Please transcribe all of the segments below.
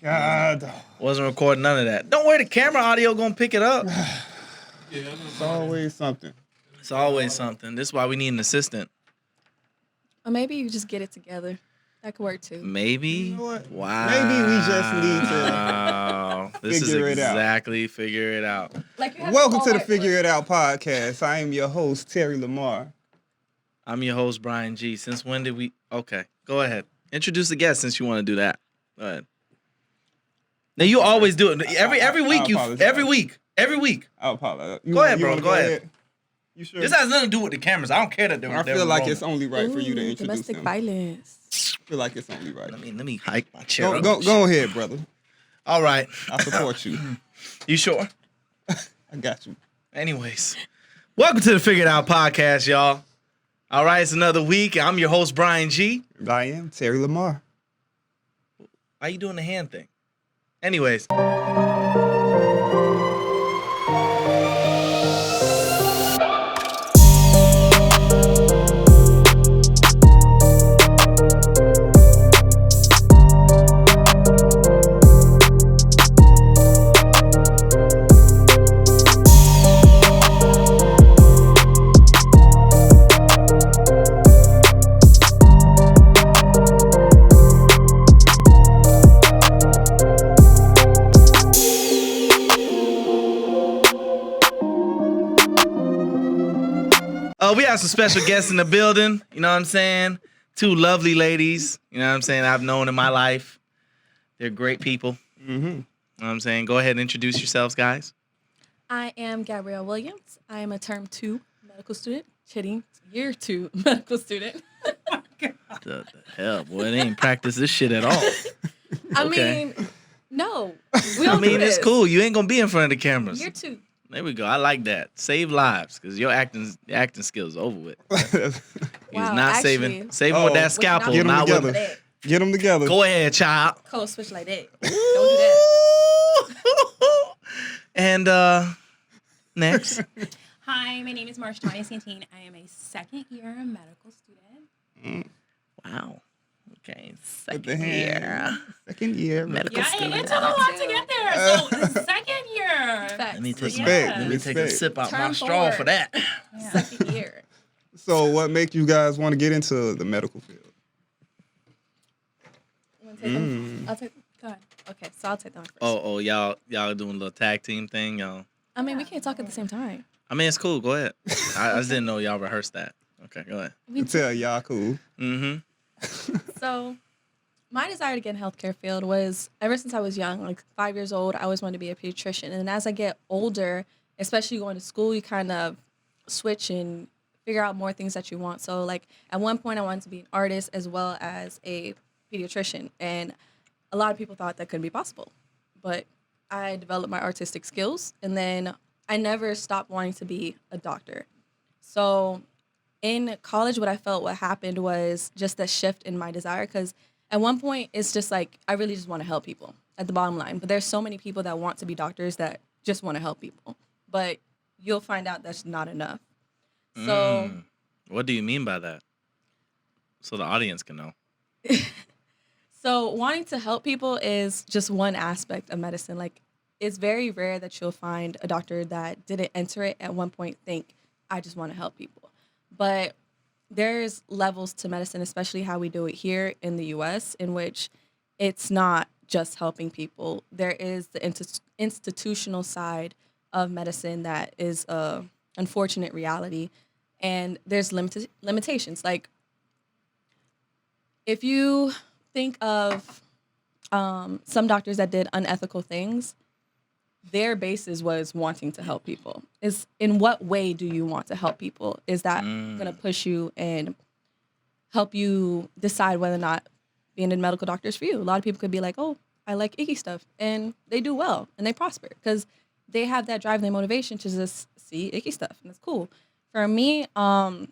God. Wasn't recording none of that. Don't worry, the camera audio gonna pick it up. It's always something. It's always something. This is why we need an assistant. Or maybe you just get it together. That could work too. Maybe. You know what? Wow. Maybe we just need to This is figure it out. exactly figure it out. Like Welcome to the Figure It Out podcast. I am your host, Terry Lamar. I'm your host, Brian G. Since when did we? Okay, go ahead. Introduce the guest since you want to do that. Go ahead. Now you always do it every week. Every week. I apologize. Go ahead, bro. Go ahead. You sure? This has nothing to do with the cameras. I don't care that I feel like it's only right for you to introduce domestic them. violence. I feel like it's only right. Let me hike my chair. Go ahead, brother. All right. I support you. You sure? I got you. Anyways, welcome to the Figure It Out podcast, y'all. All right, it's another week. I'm your host, Brian G. I am Terry Lamar. Why you doing the hand thing? Anyways. We have some special guests in the building. You know what I'm saying? Two lovely ladies. You know what I'm saying? I've known in my life. They're great people. Mm-hmm. You know what I'm saying? Go ahead and introduce yourselves, guys. I am Gabrielle Williams. I am a term 2 medical student. Year 2 medical student. The hell, boy, they ain't practice this shit at all. I Okay. mean, no. We don't I mean, do it's this. cool. You ain't gonna be in front of the cameras. Year 2. There we go. I like that. Save lives, because your acting skills over with. He's Wow, not actually- saving with that Oh, scalpel. Get 'em Not together. with. Get them together. Go ahead, child. Code switch like that. Don't do that. And next. Hi, my name is Marshawn Santine. I am a second-year medical student. Wow. Okay. With the Second year. hand. Second year. Medical Yeah, student. it took a lot to get there. So, second year. Facts. Let me take, Respect, let me take a respect. sip out my Term straw 4. for that. Yeah. Second year. So what make you guys want to get into the medical field? You wanna take them? I'll take. Go ahead. Okay, so I'll take that one first. Oh, y'all doing a little tag team thing, y'all. I mean, we can't talk at the same time. I mean, it's cool. Go ahead. I just didn't know y'all rehearsed that. Okay, go ahead. You tell y'all cool. Mm-hmm. So, my desire to get in the healthcare field was ever since I was young, like 5 years old, I always wanted to be a pediatrician. And as I get older, especially going to school, you kind of switch and figure out more things that you want. So, like, at one point, I wanted to be an artist as well as a pediatrician. And a lot of people thought that couldn't be possible. But I developed my artistic skills, and then I never stopped wanting to be a doctor. So, in college, what happened was just a shift in my desire, because at one point it's just like I really just want to help people at the bottom line. But there's so many people that want to be doctors that just want to help people. But you'll find out that's not enough. So What do you mean by that? So the audience can know. so wanting to help people is just one aspect of medicine. Like, it's very rare that you'll find a doctor that didn't enter it at one point think, I just want to help people. But there's levels to medicine, especially how we do it here in the U.S., in which it's not just helping people. There is the institutional side of medicine that is a unfortunate reality, and there's limitations. Like, if you think of some doctors that did unethical things, their basis was wanting to help people. Is in what way do you want to help people? Is that going to push you and help you decide whether or not being a medical doctor is for you? A lot of people could be like, oh, I like icky stuff. And they do well and they prosper because they have that drive and that motivation to just see icky stuff. And it's cool. For me, I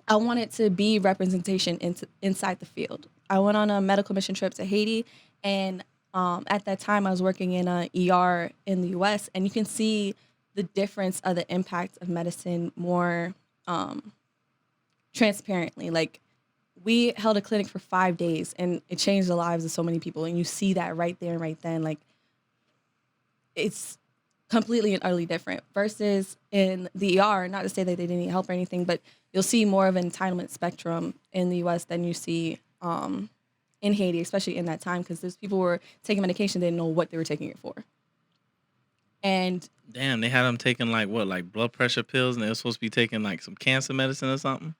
wanted to be representation inside the field. I went on a medical mission trip to Haiti, and at that time, I was working in an ER in the U.S., and you can see the difference of the impact of medicine more transparently. Like, we held a clinic for 5 days, and it changed the lives of so many people. And you see that right there and right then, like it's completely and utterly different versus in the ER. Not to say that they didn't need help or anything, but you'll see more of an entitlement spectrum in the U.S. than you see in Haiti, especially in that time, because those people were taking medication, they didn't know what they were taking it for. And damn, they had them taking like blood pressure pills, and they were supposed to be taking like some cancer medicine or something.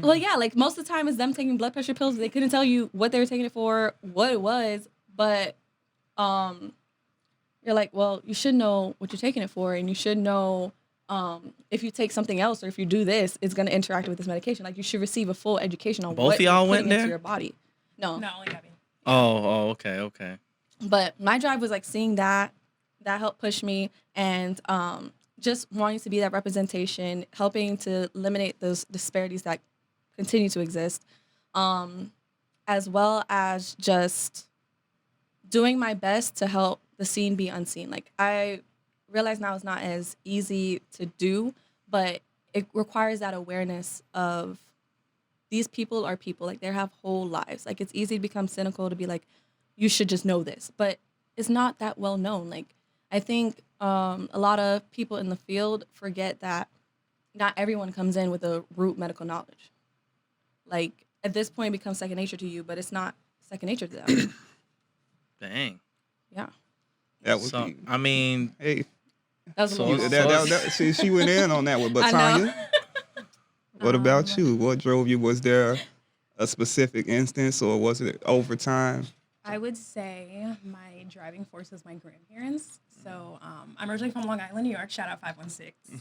well, yeah, like most of the time it's them taking blood pressure pills. They couldn't tell you what they were taking it for, what it was, but you're like, well, you should know what you're taking it for, and you should know if you take something else or if you do this, it's going to interact with this medication. Like you should receive a full education on Both what of y'all you're went putting there? into your body. No, only Gabby. Oh, okay. but my drive was like seeing that helped push me, and just wanting to be that representation, helping to eliminate those disparities that continue to exist, as well as just doing my best to help the seen be unseen. Like I realize now it's not as easy to do, but it requires that awareness of these people are people. Like they have whole lives. Like it's easy to become cynical to be like, you should just know this, but it's not that well known. Like I think a lot of people in the field forget that not everyone comes in with a root medical knowledge. Like at this point, it becomes second nature to you, but it's not second nature to them. Dang. Yeah, That was So I mean, hey. that was a So- little. She went in on that one. But I know. Tanya, what about you? What drove you? Was there a specific instance, or was it over time? I would say my driving force was my grandparents. So I'm originally from Long Island, New York. Shout out 516.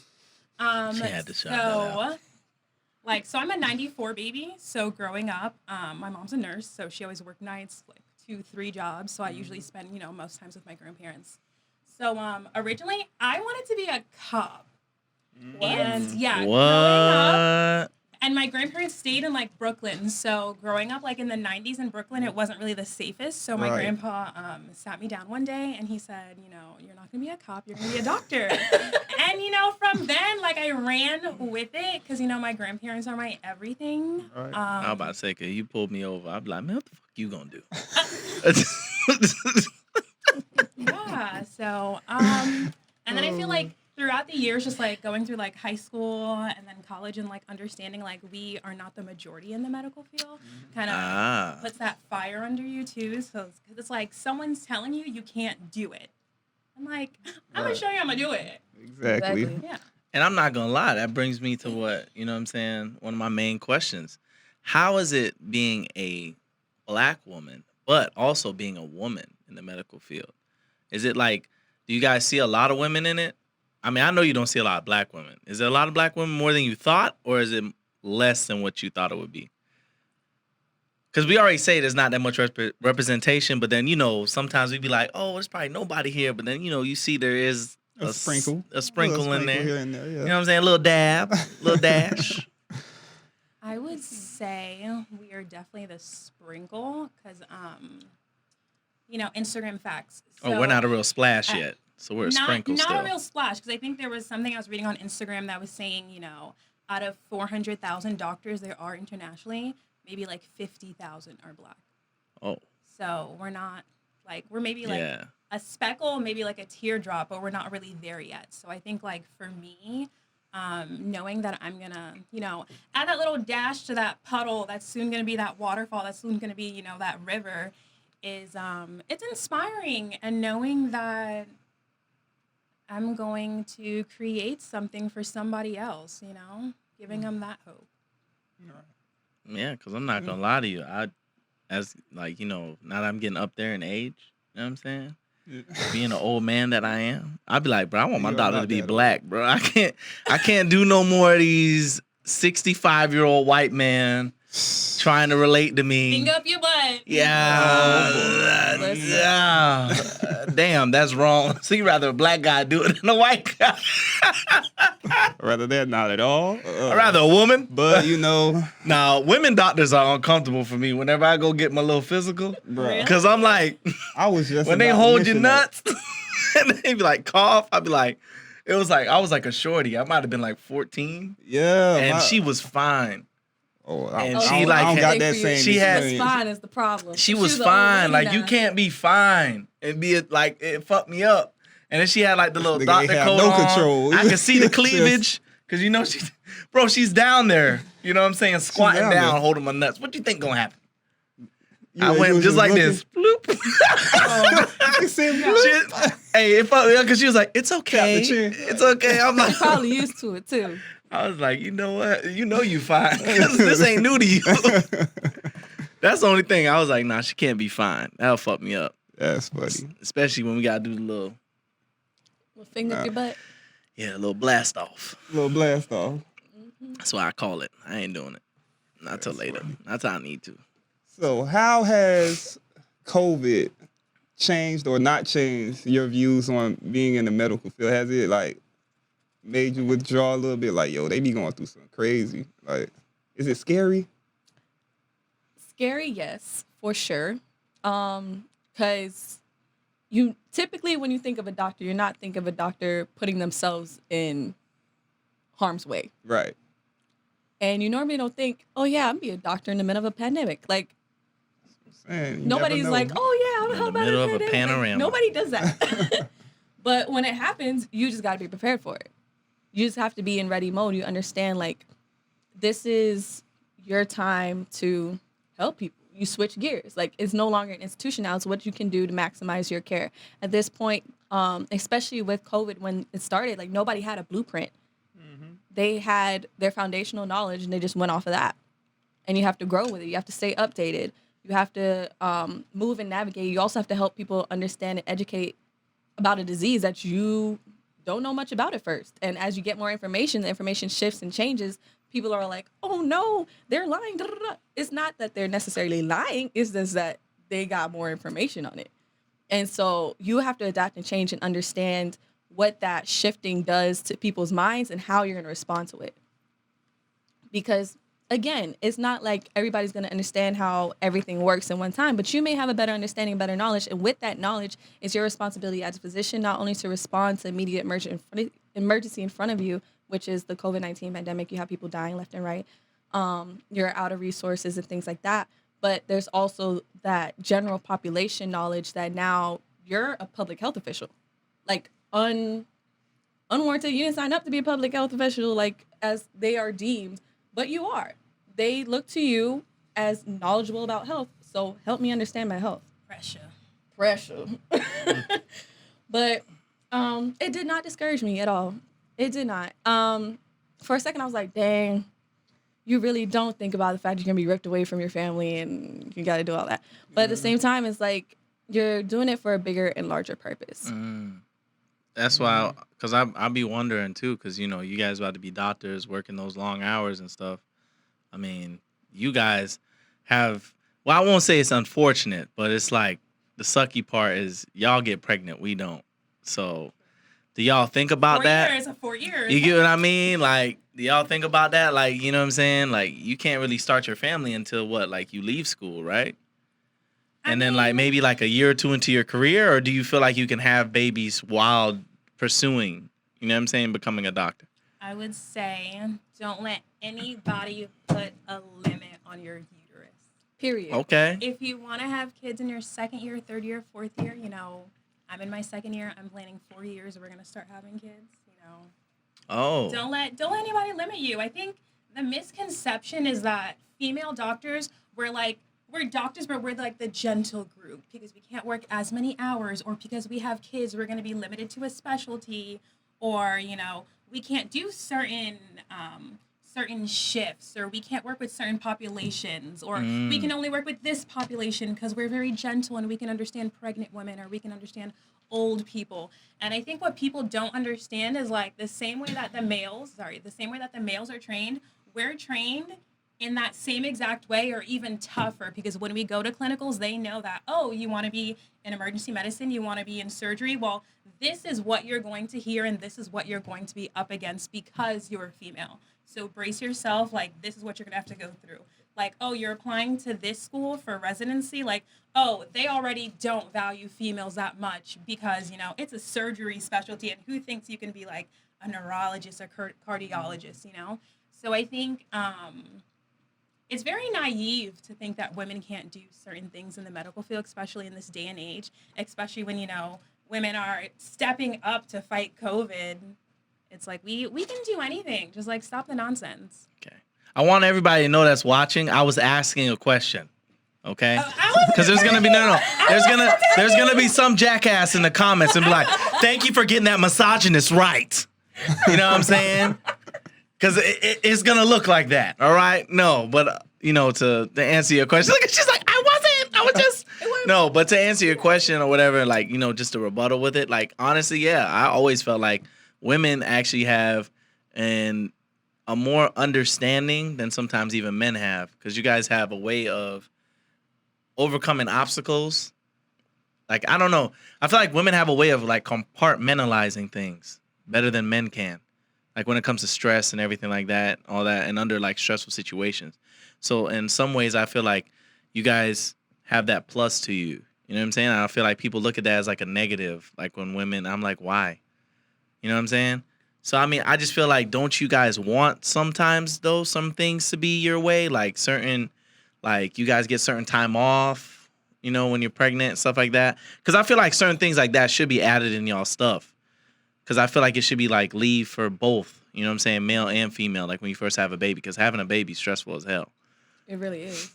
She had to shout that out. So I'm a 94 baby. So growing up, my mom's a nurse. So she always worked nights, like 2-3 jobs. So I usually spend, most times with my grandparents. So originally, I wanted to be a cop. And yeah, growing up, what? and my grandparents stayed in like Brooklyn. So growing up like in the 90s in Brooklyn, it wasn't really the safest. So my Right. grandpa sat me down one day and he said, you're not going to be a cop, you're going to be a doctor. And, from then, like I ran with it because, my grandparents are my everything. Right. I was about to say, cause you pulled me over. I'd be like, man, what the fuck you gonna do? Yeah. So, and then I feel like throughout the years, just like going through like high school and then college and like understanding like we are not the majority in the medical field kind of puts that fire under you too. So it's like someone's telling you you can't do it. I'm like, I'm going to show you I'm going to do it. Exactly. Yeah. And I'm not gonna lie, that brings me to what, you know what I'm saying? One of my main questions. How is it being a black woman, but also being a woman in the medical field? Is it like, do you guys see a lot of women in it? I mean, I know you don't see a lot of black women. Is there a lot of black women more than you thought, or is it less than what you thought it would be? Because we already say there's not that much representation, but then, sometimes we be like, oh, there's probably nobody here. But then, you see there is A sprinkle. A sprinkle in there. Here and there, yeah. You know what I'm saying? A little dab, a little dash. I would say we are definitely the sprinkle because, Instagram facts. Oh, we're not a real splash uh, yet. So we're a sprinkle not still. a real splash because I think there was something I was reading on Instagram that was saying, out of 400,000 doctors there are internationally, maybe like 50,000 are black. Oh. So we're not like, we're maybe like Yeah. a speckle, maybe like a teardrop, but we're not really there yet. So I think like for me, knowing that I'm gonna, add that little dash to that puddle that's soon gonna be that waterfall, that's soon gonna be, that river is, it's inspiring. And knowing that I'm going to create something for somebody else, giving them that hope. Yeah, because I'm not going to lie to you. Now that I'm getting up there in age, you know what I'm saying? Being an old man that I am, I'd be like, bro, I want my You're daughter not to be that black, bro. I can't do no more of these 65-year-old white man trying to relate to me. Finger up your butt. Yeah. Listen. Yeah. Damn, that's wrong. So you rather a black guy do it than a white guy? Rather that, not at all. I'd rather a woman. But Now, women doctors are uncomfortable for me whenever I go get my little physical. Bruh. Because I'm like, I was just when they about hold your mention that. nuts and they be like, cough, I'd be like, I was like a shorty. I might have been like 14. Yeah, And she was fine. Oh, And Oh, she, so like, I don't got think that for you, same she had- was experience. fine is the problem. She If was an old fine. lady Like, you now- can't be fine and be like, it fucked me up. And then she had like the little Nigga doctor ain't have coat no on. control. I could see the Just- cleavage. Cause you know she's down there. You know what I'm saying? Squatting down down, there. holding my nuts. What you think gonna happen? You- I you went was just like looking- this. Bloop. You said bloop. Hey, it felt, cause she was like, it's okay. chin. It's okay. I'm like, probably used to it too. I was like, you know what? You know you fine. Cause this ain't new to you. That's the only thing. I was like, nah, she can't be fine. That'll fuck me up. That's funny. Especially when we gotta do the little, Finger up your butt. yeah, little blast off. Little blast off. That's why I call it. I ain't doing it. Not till later. Not till I need to. So how has COVID changed or not changed your views on being in the medical field? Has it like made you withdraw a little bit? Like, yo, they be going through something crazy. Like, is it scary? Scary, yes, for sure. Because you typically, when you think of a doctor, you're not thinking of a doctor putting themselves in harm's way. Right. And you normally don't think, oh yeah, I'm be a doctor in the middle of a pandemic. Like Man, you nobody's never know. like, oh yeah, I'm In help the out middle of a pandemic. Like, panorama. nobody does that. But when it happens, you just got to be prepared for it. You just have to be in ready mode. You understand, like, this is your time to help people. You switch gears. Like, it's no longer an institution now. It's what you can do to maximize your care. At this point, especially with COVID, when it started, like, nobody had a blueprint. They had their foundational knowledge, and they just went off of that. And you have to grow with it. You have to stay updated. You have to move and navigate. You also have to help people understand and educate about a disease that you don't know much about at first. And as you get more information, the information shifts and changes. People are like, oh no, they're lying. Da, da, da. It's not that they're necessarily lying. It's just that they got more information on it. And so you have to adapt and change and understand what that shifting does to people's minds and how you're going to respond to it. Because again, it's not like everybody's going to understand how everything works in one time, but you may have a better understanding, better knowledge. And with that knowledge, it's your responsibility as a physician, not only to respond to immediate emergency in front of you, which is the COVID-19 pandemic. You have people dying left and right. You're out of resources and things like that. But there's also that general population knowledge that now you're a public health official. Like, unwarranted, you didn't sign up to be a public health official, like, as they are deemed, but you are. They look to you as knowledgeable about health, so help me understand my health. Pressure. But it did not discourage me at all. It did not. For a second, I was like, dang, you really don't think about the fact you're going to be ripped away from your family and you got to do all that. But at the same time, it's like you're doing it for a bigger and larger purpose. That's why, because I be wondering too, because, you know, you guys about to be doctors working those long hours and stuff. I mean, you guys have, well, I won't say it's unfortunate, but it's like the sucky part is y'all get pregnant, we don't. So do y'all think about 4 that? years, 4 years. You get what I mean? Like, do y'all think about that? Like, you know what I'm saying? Like, you can't really start your family until what? Like, you leave school, right? And then, like, maybe like a year or two into your career, or do you feel like you can have babies while pursuing, you know what I'm saying, becoming a doctor? I would say don't let anybody put a limit on your uterus. Period. Okay. If you want to have kids in your second year, third year, fourth year, you know, I'm in my second year. I'm planning 4 years. We're gonna start having kids. You know, Oh. don't let anybody limit you. I think the misconception is that female doctors we're doctors, but we're like the gentle group because we can't work as many hours, or because we have kids, we're gonna be limited to a specialty, or you know, we can't do certain shifts, or we can't work with certain populations, or we can only work with this population because we're very gentle and we can understand pregnant women, or we can understand old people. And I think what people don't understand is like the same way that the males are trained, we're trained in that same exact way, or even tougher, because when we go to clinicals, they know that, oh, you want to be in emergency medicine, you want to be in surgery. Well, this is what you're going to hear, and this is what you're going to be up against because you're a female. So brace yourself, like, this is what you're going to have to go through. Like, oh, you're applying to this school for residency, like, oh, they already don't value females that much because, you know, it's a surgery specialty, and who thinks you can be, like, a neurologist or cardiologist, you know? So I think it's very naive to think that women can't do certain things in the medical field, especially in this day and age, especially when, women are stepping up to fight COVID. It's like, we can do anything. Just like stop the nonsense. Okay. I want everybody to know that's watching. I was asking a question. Okay? Because there's gonna be there's gonna be some jackass in the comments and be like, thank you for getting that misogynist right. You know what I'm saying? Because it's gonna look like that. All right? No, but to answer your question, she's like, I was just no, but to answer your question or whatever, like, just a rebuttal with it, like, honestly, yeah, I always felt like women actually have a more understanding than sometimes even men have, because you guys have a way of overcoming obstacles. Like, I don't know. I feel like women have a way of like compartmentalizing things better than men can. Like when it comes to stress and everything like that, all that, and under like stressful situations. So in some ways, I feel like you guys have that plus to you. You know what I'm saying? I feel like people look at that as like a negative. Like when women, I'm like, why? You know what I'm saying? So, I mean, I just feel like, don't you guys want sometimes, though, some things to be your way? Like you guys get certain time off, when you're pregnant and stuff like that? Because I feel like certain things like that should be added in y'all stuff. Because I feel like it should be like leave for both, you know what I'm saying, male and female, like when you first have a baby. Because having a baby is stressful as hell. It really is.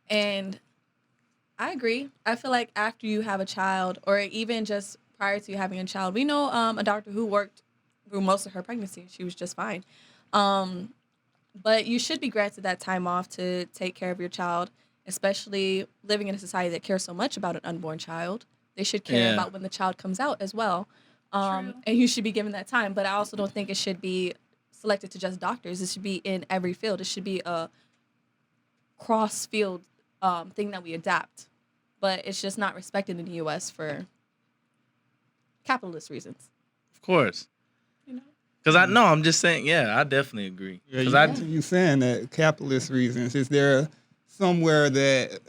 And I agree. I feel like after you have a child, or even just prior to having a child, we know a doctor who worked through most of her pregnancy. She was just fine. But you should be granted that time off to take care of your child, especially living in a society that cares so much about an unborn child. They should care about when the child comes out as well. And you should be given that time. But I also don't think it should be selected to just doctors. It should be in every field. It should be a cross-field thing that we adapt. But it's just not respected in the U.S. for capitalist reasons. Of course. Because I'm just saying, I definitely agree. Yeah, you saying that capitalist reasons. Is there somewhere that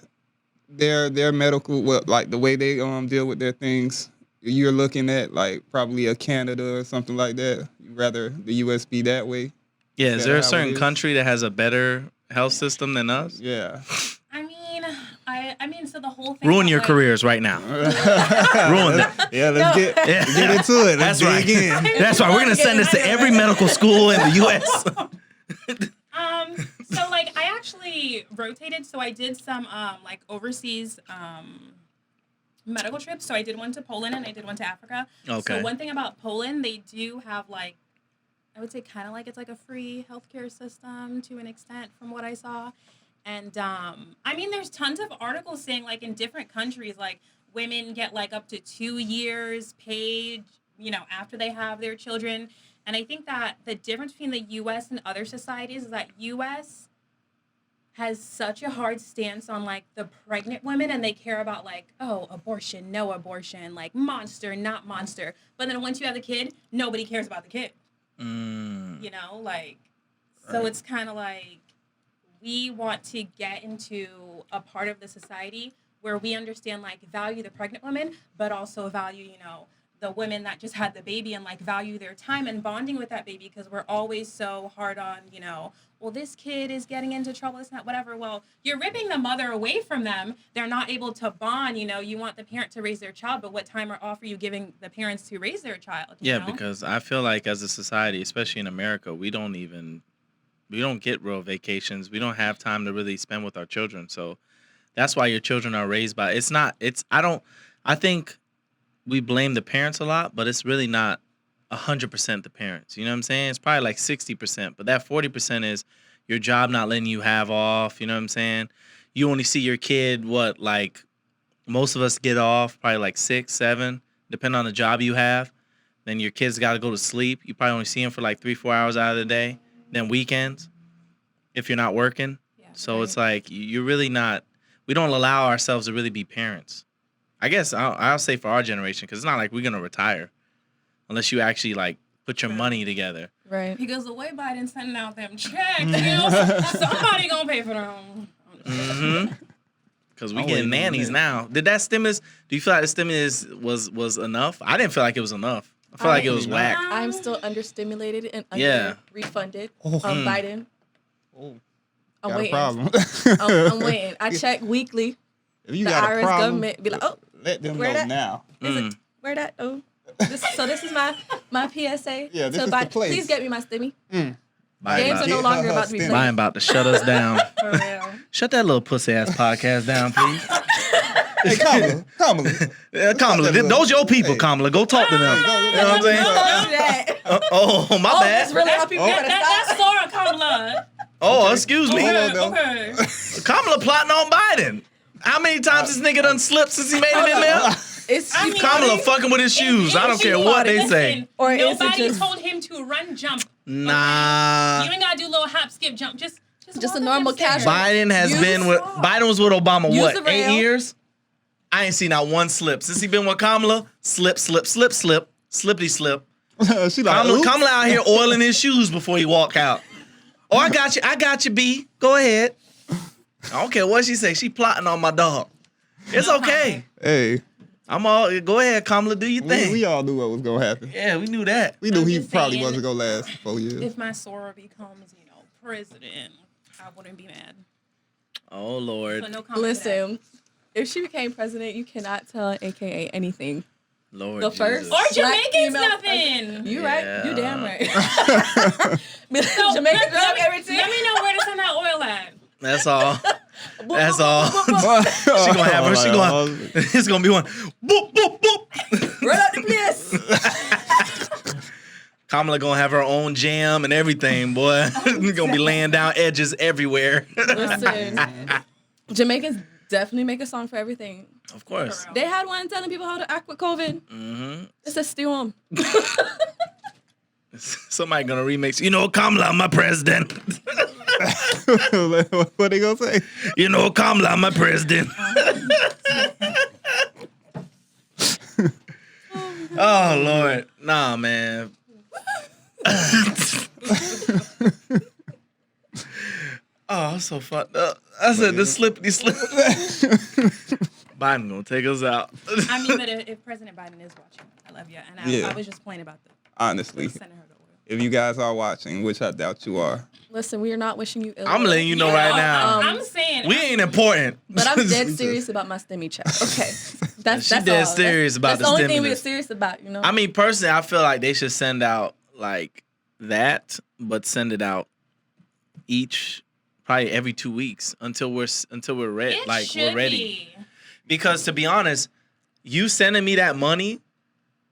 their medical, like the way they deal with their things, you're looking at like probably a Canada or something like that? You rather the U.S. be that way? Yeah, is there a certain country that has a better health system than us? Yeah. I mean, so the whole thing. Ruin your careers right now. Ruin them. Yeah, let's get into it. Let's dig in. That's right. We're gonna send this to every medical school in the U.S. So like I actually rotated. So I did some like overseas medical trips. So I did one to Poland and I did one to Africa. Okay. So one thing about Poland, they do have like, I would say kind of like it's like a free healthcare system to an extent from what I saw. And, I mean, there's tons of articles saying, like, in different countries, like, women get, like, up to 2 years paid, after they have their children. And I think that the difference between the U.S. and other societies is that U.S. has such a hard stance on, like, the pregnant women, and they care about, like, oh, abortion, no abortion, like, monster, not monster. But then once you have the kid, nobody cares about the kid. So it's kind of like, we want to get into a part of the society where we understand, like, value the pregnant women, but also value, the women that just had the baby and, like, value their time and bonding with that baby, because we're always so hard on, well, this kid is getting into trouble, it's not whatever. Well, you're ripping the mother away from them. They're not able to bond, you want the parent to raise their child, but what time or off are you giving the parents to raise their child? You know? Because I feel like as a society, especially in America, we don't get real vacations. We don't have time to really spend with our children. So that's why your children are raised by, I think we blame the parents a lot, but it's really not 100% the parents. You know what I'm saying? It's probably like 60%, but that 40% is your job not letting you have off. You know what I'm saying? You only see your kid, like most of us get off probably like 6, 7, depending on the job you have. Then your kids got to go to sleep. You probably only see them for like 3-4 hours out of the day. Then weekends, if you're not working. Yeah, so right. It's like you're really not. We don't allow ourselves to really be parents. I guess I'll say for our generation, because it's not like we're gonna retire unless you actually like put your money together. Right. Because the way Biden's sending out them checks, somebody gonna pay for them. Because we getting nannies now. Did that stimulus? Do you feel like the stimulus was enough? I didn't feel like it was enough. I feel like it was whack. I'm still understimulated and under refunded of Biden. I'm got waiting. a problem. I'm waiting. I check weekly. If you The got a Irish problem, government be like, oh, let them where know that- now. is it where that? Oh, so this is my PSA. Yeah, this to is Biden. the place. Please get me my stimmy. Biden Games are about, no Get longer her about to be stimmy. played. Biden about to shut us down. For real. Shut that little pussy ass podcast down, please. Hey, Kamala. Kamala, those your people, Kamala. Go talk to them. You know what I'm saying? Oh, my Oh, bad. that's really how people gotta stop. That's Laura Kamala. Oh, excuse me. Hold on, though. Okay. Kamala plotting on Biden. How many times this nigga done slipped since he made it in there? It's I mean, Kamala fucking with his shoes. I don't care what they say. Or is it nobody just- told him to run, jump. Nah. You ain't gotta do little hop, skip, jump. Just a walk up normal them stairs. casual. Biden has Use been with Biden was with Obama Use what, the 8 rail. years? I ain't seen not one slip. Since he been with Kamala, slip, slippity slip. She like, oops. Kamala out here oiling his shoes before he walk out. Oh, I got you, B. Go ahead. I don't care what she say. She plotting on my dog. It's okay. Hey, Go ahead, Kamala, do your thing. we all knew what was gonna happen. Yeah, we knew that. We knew I'm he just probably saying, wasn't gonna last 4 years. If my Sora becomes, president, I wouldn't be mad. Oh Lord. So no comment to that. Listen, if she became president, you cannot tell AKA anything. Lord The Jesus. first- Or Black Jamaicans female nothing. You Yeah. right? You damn right. So, Jamaican let drug me- everything. Let me know where to send that oil at. That's all. That's all. She gonna have her. She gonna. It's gonna be one. Boop boop boop. Run out the place. Kamala gonna have her own jam and everything, boy. Gonna be laying down edges everywhere. Listen, Jamaicans definitely make a song for everything. Of course. They had one telling people how to act with COVID. Mm-hmm. It's a stew 'em. Somebody gonna remix. Kamala, my president. What they gonna say? Kamala, my president. Oh Lord, nah, man. Oh, I'm so fucked up. I said the slippity slip. Biden gonna take us out. I mean, but if President Biden is watching, I love you. And Yeah. I was just playing about the Honestly, sending her the oil. if you guys are watching, which I doubt you are, Listen, we are not wishing you ill. I'm letting you know right now. I'm saying. We ain't important. But I'm dead serious about my STEMI check. Okay. That's She that's dead all. serious about that's the the only thing we're stimulus. serious about, I mean, personally, I feel like they should send out like that, but send it out probably every 2 weeks until we're ready. It Like should we're ready. be. Because to be honest, you sending me that money,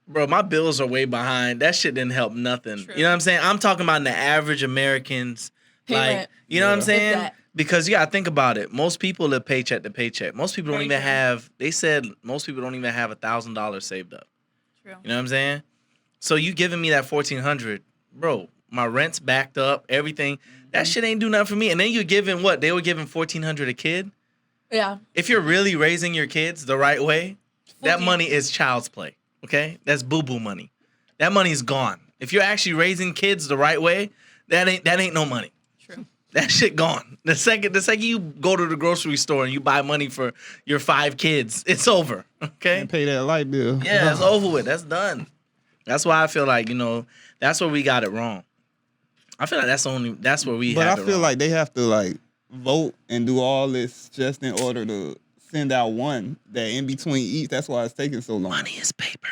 bro, my bills are way behind. That shit didn't help nothing. True. You know what I'm saying? I'm talking about the average Americans. Pay Like, rent. you know what I'm Yeah. saying? If that. Because you gotta think about it. Most people live paycheck to paycheck. Most people don't Very even true. have. They said most people don't even have $1,000 saved up. True. You know what I'm saying? So you giving me that $1,400, bro? My rent's backed up, everything. That shit ain't do nothing for me. And then you're giving what? They were giving $1,400 a kid. Yeah. If you're really raising your kids the right way, that money is child's play. Okay, that's boo boo money. That money is gone. If you're actually raising kids the right way, that ain't no money. True. That shit gone. The second you go to the grocery store and you buy money for your 5 kids, it's over. Okay. and pay that light bill. Yeah, it's over with. That's done. That's why I feel like, that's where we got it wrong. I feel like that's where we But have I it feel wrong. like they have to like vote and do all this just in order to send out one that in between each. That's why it's taking so long. money is paper.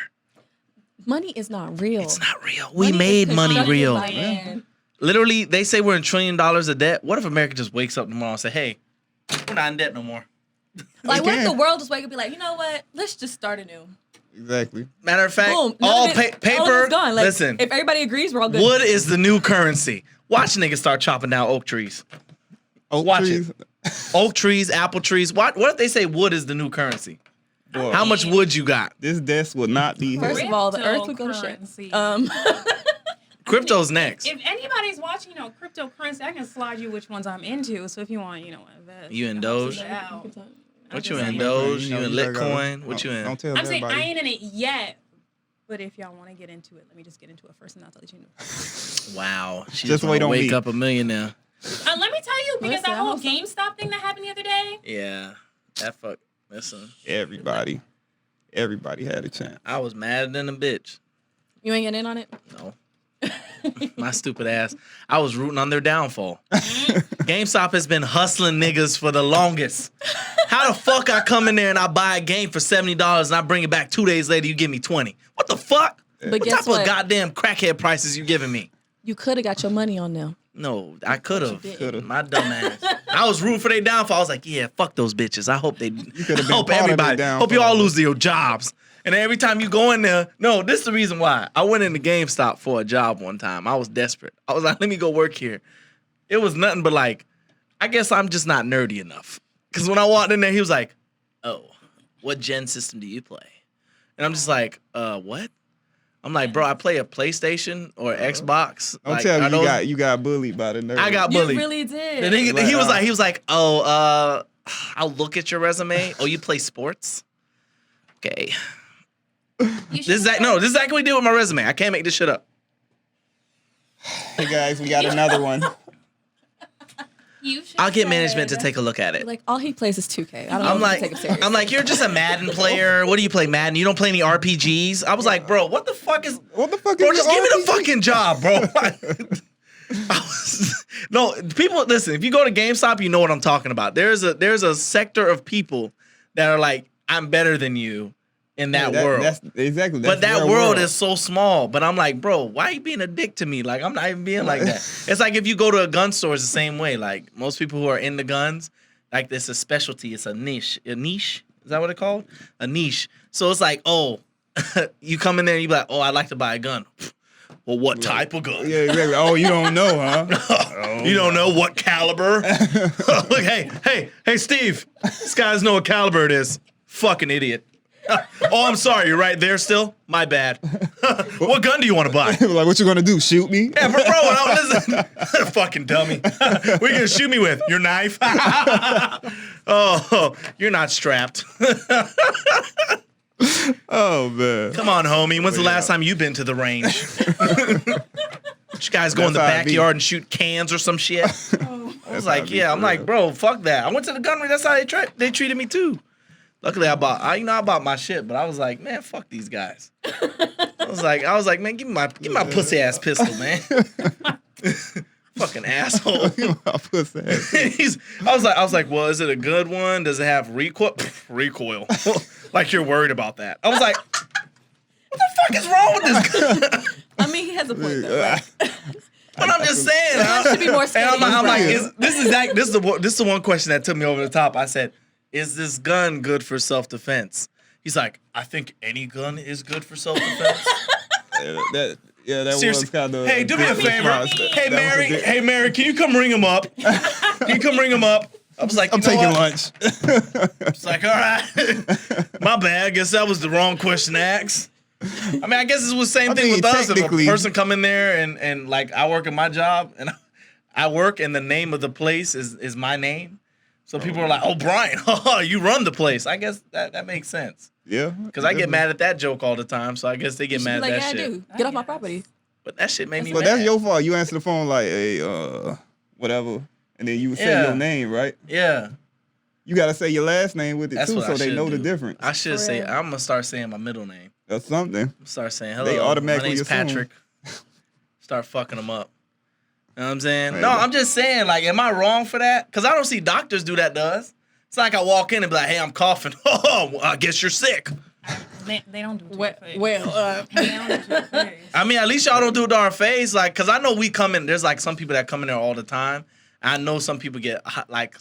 Money is not real. It's not real. We Money made is money constructed real. by man. Literally, they say we're in $1 trillion of debt. What if America just wakes up tomorrow and say, hey, we're not in debt no more? Like, what if can. the world just wake up and be like, you know what? Let's just start anew. Exactly. Matter of fact, Boom. all None of it- paper. all of it's gone. Like, Listen, if everybody agrees, we're all good. wood is the new currency. Watch niggas start chopping down oak trees. Oak Watch trees. Oak trees, apple trees. What if they say wood is the new currency? Boy, How much wood you got? this desk will not be First here. of all, the earth would go to shit. Cryptocurrency. Crypto's next. If anybody's watching, cryptocurrency, I can slide you which ones I'm into. So if you want, invest. You in help Doge? us out. What I'm you just in saying. Doge? You know, You in you gotta- Litcoin? What you in? Don't tell I'm saying everybody. I ain't in it yet. But if y'all want to get into it, let me just get into it first, and I'll let you know. Wow. She Just just wait on wake me. up a millionaire. Let me tell you, because Listen, that whole I'm so- GameStop thing that happened the other day. Yeah. That fuck. Listen. Everybody had a chance. I was madder than a bitch. You ain't getting in on it? No. My stupid ass. I was rooting on their downfall. GameStop has been hustling niggas for the longest. How the fuck I come in there and I buy a game for $70 and I bring it back 2 days later, you give me 20? What the fuck? But What guess type what? of goddamn crackhead prices you giving me? You could have got your money on them. No, I could have. didn't. My dumb ass. I was rooting for their downfall. I was like, yeah, fuck those bitches. I hope they. could've I been hope part of everybody. their Hope you all downfall. lose your jobs. And then every time you go in there, no, this is the reason why. I went into GameStop for a job one time. I was desperate. I was like, let me go work here. It was nothing but like, I guess I'm just not nerdy enough. Because when I walked in there, he was like, oh, what gen system do you play? And I'm just like, what? I'm like, bro, I play a PlayStation or Xbox. Don't Like, tell are me those- you got bullied by the nerd. I got You bullied. really did. The nigga, Like, he was like, oh, I'll look at your resume. Oh, you play sports? Okay. This is exactly what we did with my resume. I can't make this shit up. Hey guys, we got another one. You should I'll get management to take a look at it. Like, all he plays is 2K. I don't I'm know if like, you take him serious. I'm like, you're just a Madden player. What do you play, Madden? You don't play any RPGs? I was like, bro, what the fuck is? What the fuck Bro, is just your give me the RPG? fucking job, bro. No, people, listen, if you go to GameStop, you know what I'm talking about. There's a sector of people that are like, I'm better than you in that world. That's exactly. But That's that their world is so small. But I'm like, bro, why are you being a dick to me? Like, I'm not even being like that. It's like if you go to a gun store, it's the same way. Like, most people who are into guns, like, it's a specialty. It's a niche. A niche? Is that what it's called? A niche. So it's like, oh, you come in there and you be like, oh, I'd like to buy a gun. Well, what type of gun? Yeah, exactly. Oh, you don't know, huh? You don't know what caliber? Look, hey, Steve. This guy doesn't know what caliber it is. Fucking idiot. Oh, I'm sorry. You're right there still? My bad. What gun do you want to buy? Like, what you gonna do? Shoot me? Yeah, bro, listen. Fucking dummy. What are you gonna shoot me with? Your knife? Oh, you're not strapped. Oh man. Come on, homie. When's the last time you've been to the range? You guys go in the That's how it be. backyard and shoot cans or some shit? I was like, yeah. I'm like, bro, fuck that. I went to the gun range. That's how they treated me too. Luckily, I bought my shit, but I was like, man, fuck these guys. I was like, man, give me my pussy ass pistol, man. Fucking asshole. I was like, well, is it a good one? Does it have recoil? Recoil. Like you're worried about that. I was like, what the fuck is wrong with this gun? I mean, he has a point though. Right? But I'm just saying. Guns should be more And steady. I'm like, this is the one question that took me over the top. I said, is this gun good for self-defense? He's like, I think any gun is good for self-defense. that Seriously. was kind of. Hey, do me a favor. Hey, Mary, can you come ring him up? Can you come ring him up? I was like, I'm you know taking what? lunch. It's like, all right. My bad. I guess that was the wrong question to ask. I mean, I guess it was the same thing mean, with us. If a technically- person come in there and like I work in my job and I work and the name of the place is my name. So people are like, oh, Brian, you run the place. I guess that makes sense. Yeah. Because I get mad at that joke all the time. So I guess they get mad at Like, that yeah, I shit. do. Get off my property. But that shit made me But mad. that's your fault. You answer the phone like, hey, whatever, and then you would say Yeah. your name, right? Yeah. You gotta say your last name with it That's too, what so I they should know the do. difference I should For say, real. I'm going to start saying my middle name. or something. Start saying, hello, They automatically my name's assume. Patrick. Start fucking them up. You know what I'm saying? Man. No, I'm just saying, like, am I wrong for that? Because I don't see doctors do that to us. It's like I walk in and be like, hey, I'm coughing. Oh, well, I guess you're sick. They don't do it to Well, your face. They don't do it to your face. I mean, at least y'all don't do it to our face. Like, because I know we come in, there's like some people that come in there all the time. I know some people get hot. Like,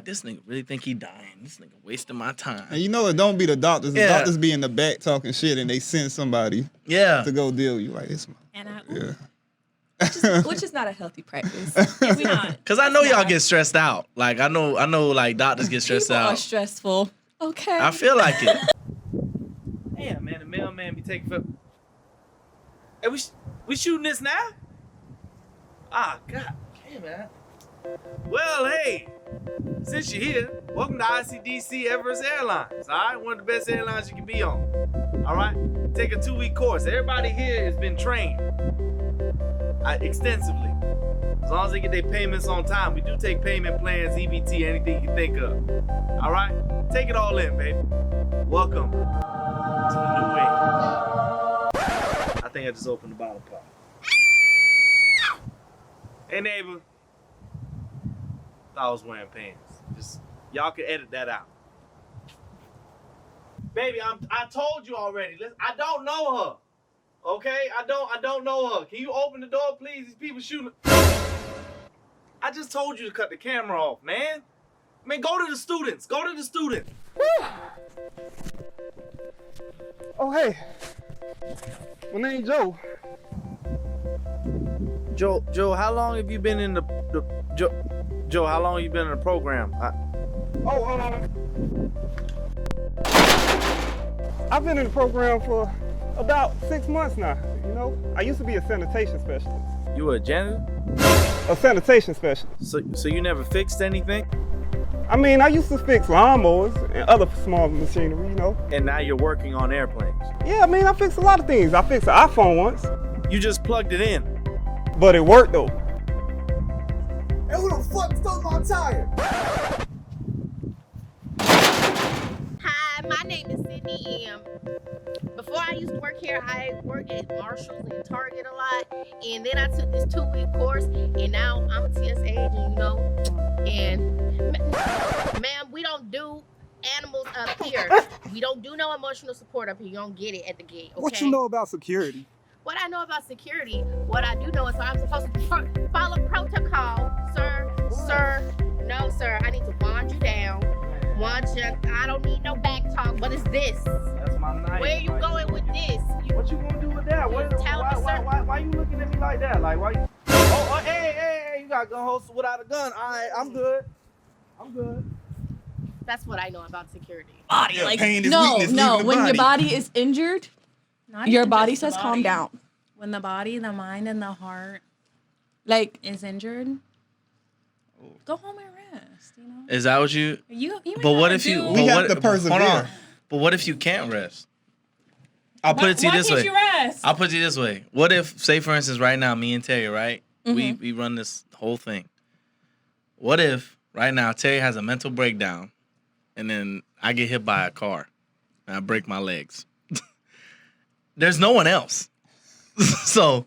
this nigga really think he dying. This nigga wasting my time. And you know it don't be the doctors. The Yeah. doctors be in the back talking shit, and they send somebody Yeah. to go deal with you. Like, it's And yeah. Which is not a healthy practice. it's not. Because I know y'all get stressed out. Like, I know like doctors get stressed People are out. stressful. Okay. I feel like it. Damn, man, the mailman be taking for. Hey, we shooting this now? Ah, god damn, man. Well, hey, since you're here, welcome to ICDC Everest Airlines. All right, one of the best airlines you can be on. All right, take a 2-week course. Everybody here has been trained extensively. As long as they get their payments on time, we do take payment plans, EBT, anything you can think of. All right, take it all in, baby. Welcome to the new age. I think I just opened the bottle pop. Hey, neighbor. Thought I was wearing pants. Just, y'all can edit that out. Baby, I told you already. Listen, I don't know her. Okay? I don't know her. Can you open the door, please? These people shooting. I just told you to cut the camera off, man. Man, go to the students. Go to the students. Oh, hey. My name's Joe. Joe, how long have you been in Joe, how long have you been in the program? I've been in the program for about 6 months now. You know, I used to be a sanitation specialist. You were a janitor? A sanitation specialist. So you never fixed anything? I mean, I used to fix lawnmowers and other small machinery, you know. And now you're working on airplanes. Yeah, I mean, I fixed a lot of things. I fixed an iPhone once, You just plugged it in. but it worked though. Hey, who the fuck stole my tire? Hi, my name is Sydney M. Before I used to work here, I worked at Marshalls and Target a lot. And then I took this 2-week course, and now I'm a TS agent, you know. And, ma'am, we don't do animals up here. We don't do no emotional support up here. You don't get it at the gate, okay? What you know about security? What I know about security, what I do know is I'm supposed to follow protocol, sir. No, sir, I need to wand you down. I don't need no back talk. What is this? That's my knife. Where you going with this? What you gonna do with that? Why you looking at me like that? Like, why you? Oh, hey, you got a gun holster without a gun. All right, I'm good. That's what I know about security. Body, Yeah, like pain is no, weakness, no. leaving the When your body. body is injured, Not your even body just the says calm body. down. When the body, the mind, and the heart Like is injured, go home and rest. You know. Is that what you? You But what gotta if you? do- We but have what, to persevere. Hold on. But what if you can't rest? I'll put Why- it to you why this can't way. you rest? I'll put it to you this way. What if, say for instance, right now, me and Terry, right? Mm-hmm. We run this whole thing. What if right now Terry has a mental breakdown, and then I get hit by a car, and I break my legs? There's no one else, so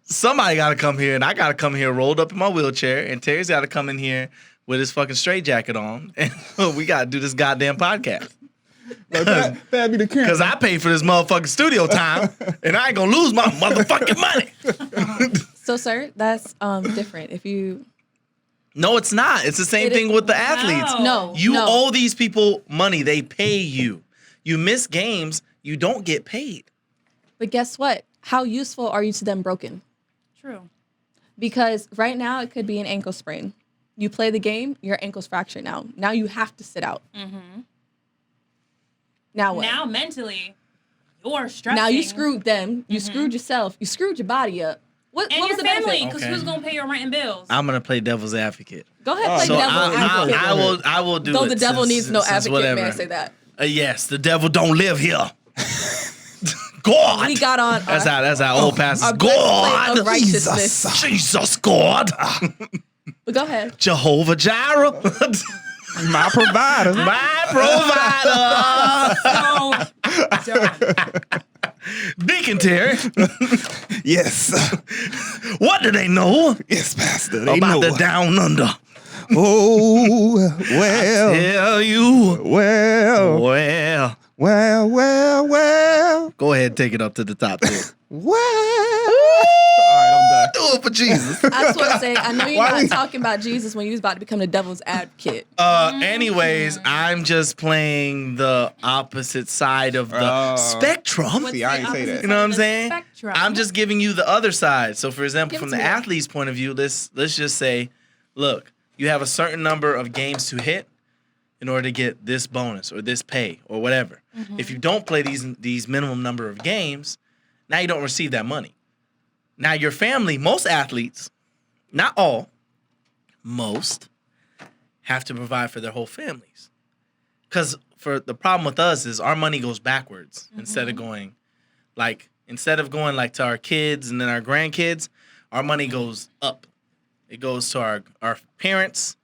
somebody got to come here, and I got to come here rolled up in my wheelchair, and Terry's got to come in here with his fucking straitjacket on, and we got to do this goddamn podcast. That'd be the camera. Because I paid for this motherfucking studio time, and I ain't gonna lose my motherfucking money. so, sir, that's different. If you No, it's not. It's the same It thing is- with the athletes. no, You no. owe these people money. They pay you. You miss games, you don't get paid. But guess what? How useful are you to them broken? True. Because right now it could be an ankle sprain. You play the game, your ankle's fractured now. Now you have to sit out. Mm-hmm. Now what? Now mentally, you're stressing. Now you screwed them. You screwed yourself. You screwed your body up. What and was your the family, benefit? because Okay. who's gonna pay your rent and bills? I'm gonna play devil's advocate. Go ahead, play So devil advocate. I will do Though it. the devil since- needs no since advocate, whatever. may I say that? Yes, the devil don't live here. God. We got on That's how old pastors. our breastplate God. of righteousness. Jesus, God. But go ahead. Jehovah Jireh. My provider. My provider. Deacon Terry, Yes. what do they know Yes, Pastor. They about know. the down under? Oh, well. Tell you. Well. Well. Go ahead and take it up to the top there. Well. All right, I'm done. Do it for Jesus. I just want to say, I know you're Why not we- talking about Jesus when you was about to become the devil's advocate. Anyways, I'm just playing the opposite side of the spectrum. What's See, I the ain't say that. opposite You know what side I'm of the saying? spectrum? I'm just giving you the other side. So, for example, Give it from to the me. athlete's point of view, let's just say, look, you have a certain number of games to hit in order to get this bonus or this pay or whatever. If you don't play these minimum number of games, now you don't receive that money. Now your family, most athletes, not all, most have to provide for their whole families. Because for the problem with us is our money goes backwards instead of going like to our kids and then our grandkids, our money goes up. It goes to our parents,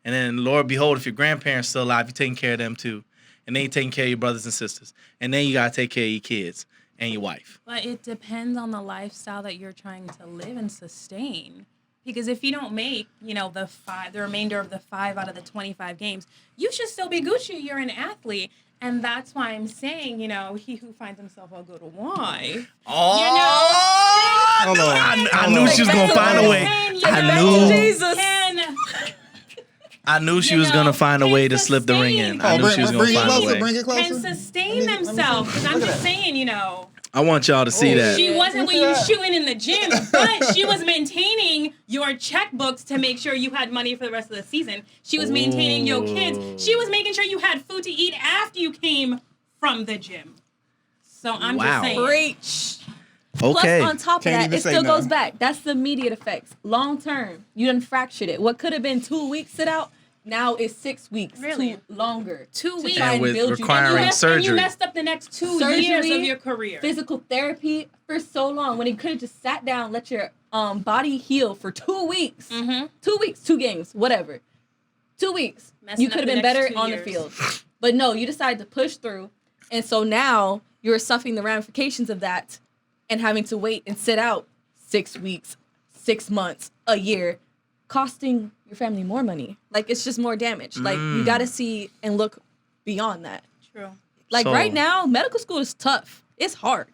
and then Lord behold, if your grandparents still alive, you're taking care of them too. And then you're taking care of your brothers and sisters. And then you gotta take care of your kids and your wife. But it depends on the lifestyle that you're trying to live and sustain. Because if you don't make, the remainder of the 5 out of the 25 games, you should still be Gucci. You're an athlete. And that's why I'm saying, he who finds himself a good wife. Hold on. I knew she was going to find a way. I knew she was going to find a way to slip the ring in. I knew she was going to find a way. Bring it closer. Can sustain themselves. Because I'm just saying, I want y'all to see that. She wasn't what you were shooting in the gym, but she was maintaining your checkbooks to make sure you had money for the rest of the season. She was maintaining your kids. She was making sure you had food to eat after you came from the gym. So I'm just saying. Preach. Okay. Plus, on top of that, it still goes back. That's the immediate effects. Long term, you done fractured it. What could have been 2 weeks sit out, now it's 6 weeks. Really? Longer. 2 weeks. And with requiring surgery. And you messed up the next 2 years of your career. Physical therapy for so long when he could have just sat down, let your body heal for 2 weeks. 2 weeks, 2 games, whatever. 2 weeks. You could have been better on the field. But no, you decided to push through. And so now you're suffering the ramifications of that and having to wait and sit out 6 weeks, 6 months, a year, costing your family more money. Like, it's just more damage. Like, you got to see and look beyond that. True. Like, right now, medical school is tough. It's hard.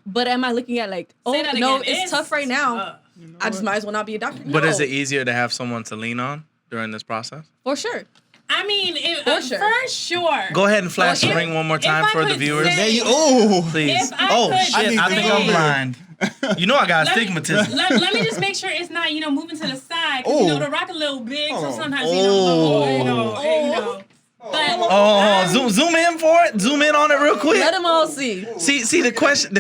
But am I looking at like, it's tough right now. I just might as well not be a doctor. But is it easier to have someone to lean on during this process? For sure. I mean, for sure. Go ahead and flash the ring one more time for the viewers. Please. I think I'm blind. You know I got astigmatism. Let me just make sure it's not, moving to the side. Because, the rock a little big, so sometimes, But, zoom in for it. Zoom in on it real quick. Let them all see. See the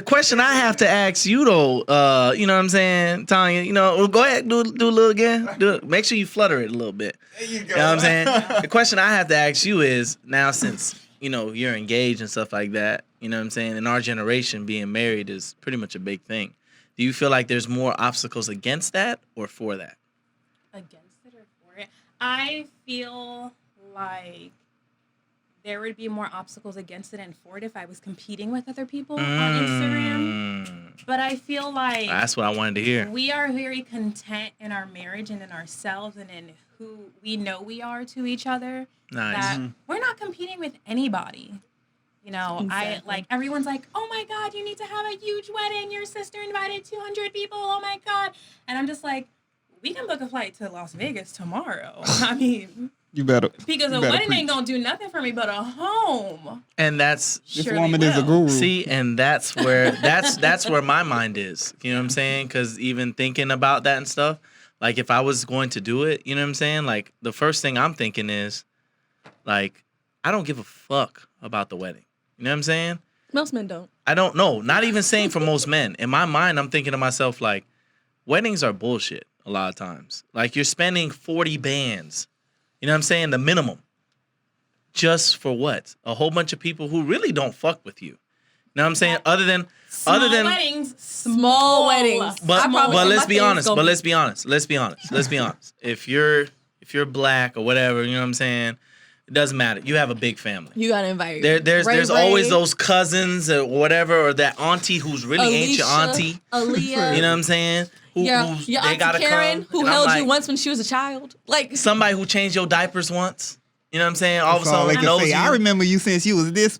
question I have to ask you though. You know what I'm saying, Tanya? Go ahead, do a little again. Make sure you flutter it a little bit. There you go. You know what I'm saying? The question I have to ask you is now since you're engaged and stuff like that. You know what I'm saying? In our generation, being married is pretty much a big thing. Do you feel like there's more obstacles against that or for that? Against it or for it? I feel like there would be more obstacles against it and for it if I was competing with other people on Instagram. But I feel like that's what I wanted to hear. We are very content in our marriage and in ourselves and in who we know we are to each other. Nice. That we're not competing with anybody. Exactly. Everyone's like, oh my God, you need to have a huge wedding. Your sister invited 200 people. Oh my God. And I'm just like, we can book a flight to Las Vegas tomorrow. I mean, you better. Because a wedding ain't going to do nothing for me but a home. And that's this woman is a guru. See, and that's where that's where my mind is. You know what I'm saying? Because even thinking about that and stuff, like if I was going to do it, you know what I'm saying? Like the first thing I'm thinking is, like, I don't give a fuck about the wedding. You know what I'm saying? Most men don't. I don't know. Not even saying for most men. In my mind, I'm thinking to myself, like, weddings are bullshit a lot of times. Like, you're spending 40 bands. You know what I'm saying? The minimum. Just for what? A whole bunch of people who really don't fuck with you. You know what I'm saying? Other than small weddings. But let's be honest. If you're black or whatever, you know what I'm saying? It doesn't matter. You have a big family. You gotta invite. There's always those cousins or whatever, or that auntie who's really ain't your auntie. Aaliyah. You know what I'm saying? Your auntie Karen, who held you once when she was a child. Like somebody who changed your diapers once. You know what I'm saying? All of a sudden, I remember you since you was this.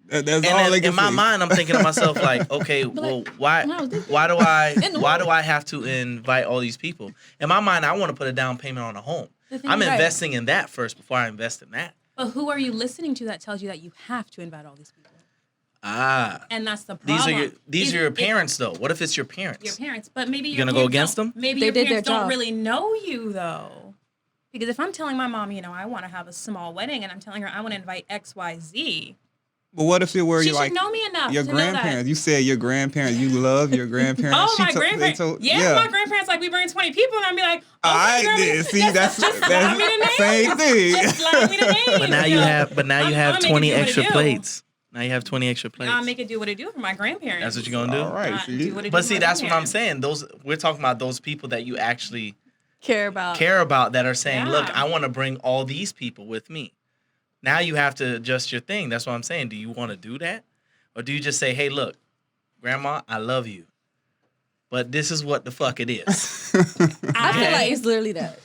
That's all they can in my mind, I'm thinking to myself, like, okay, well, why do I have to invite all these people? In my mind, I want to put a down payment on a home. I'm investing in that first before I invest in that. But who are you listening to that tells you that you have to invite all these people? And that's the problem. These are your parents, though. What if it's your parents? Your parents. But maybe you're going to go against them? Maybe your parents don't really know you, though. Because if I'm telling my mom, I want to have a small wedding, and I'm telling her I want to invite X, Y, Z. But what if it were she should know me enough your to grandparents? Know that. You said your grandparents. You love your grandparents. Oh, my grandparents. My grandparents, like, we bring 20 people, and I'd be like, that's the same thing. Just slide me the name. But now you have 20 extra plates. Now you have 20 extra plates. I'll make it do what it do for my grandparents. That's what you're going to do? All right. But see, that's what I'm saying. We're talking about those people that you actually care about that are saying, look, I want to bring all these people with me. Now you have to adjust your thing. That's what I'm saying. Do you want to do that? Or do you just say, hey, look, Grandma, I love you, but this is what the fuck it is. I feel like it's literally that.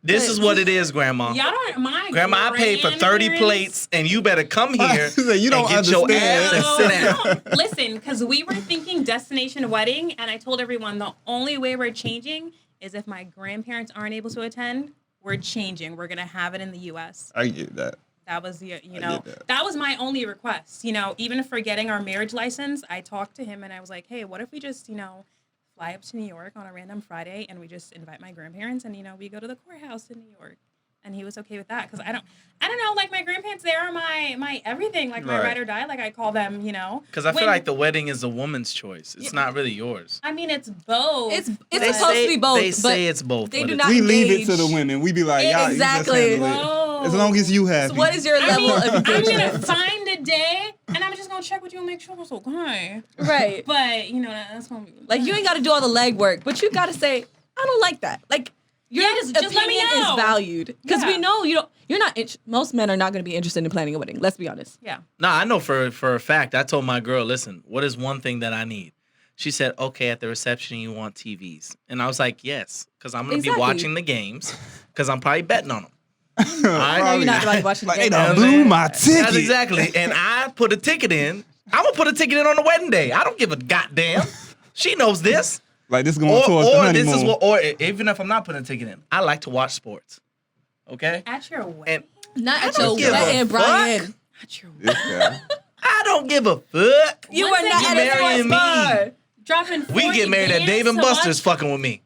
This is what it is, Grandma. Y'all don't mind. Grandma, I paid for 30 plates, and you better come here You don't and get your ass and understand. sit down. Listen, because we were thinking destination wedding, and I told everyone the only way we're changing is if my grandparents aren't able to attend, we're changing. We're gonna have it in the U.S. I get that. That was the, I get that was my only request. Even for getting our marriage license, I talked to him and I was like, hey, what if we just, fly up to New York on a random Friday and we just invite my grandparents and, we go to the courthouse in New York. And he was okay with that. Cause I don't know, like my grandparents, they are my everything, like my ride or die, like I call them, Cause I feel like the wedding is a woman's choice. It's not really yours. I mean, it's both. It's supposed to be both. They say it's both. They but do it's- not We leave it engage. to the women. We be like, y'all, Exactly. you just handle it. As long as you happy. So what is your level of I'm engagement? gonna find a day and I'm just gonna check with you and make sure it's okay. Right. But that's when we Like you ain't got to do all the legwork, but you got to say, I don't like that. Like your just let me opinion is know. valued because Yeah. we know you're not. Most men are not going to be interested in planning a wedding. Let's be honest. Yeah. Nah, I know for a fact. I told my girl, listen, what is one thing that I need? She said, okay, at the reception you want TVs. And I was like, yes, because I'm going to be Exactly. watching the games because I'm probably betting on them. I know you're not like watching the Like, they game. done You know what I'm blew saying? my ticket. That's exactly. And I put a ticket in. I'm going to put a ticket in on the wedding day. I don't give a goddamn. She knows this. Like this going towards the Or honeymoon. this is what, or even if I'm not putting a ticket in, I like to watch sports. Okay? At your wedding. And Not at don't your give a wedding, Brian. At your This guy. I don't give a fuck. You Once were not they at get a marrying sports me. bar. dropping 40 We get married at bands Dave and to Buster's watch- fucking with me.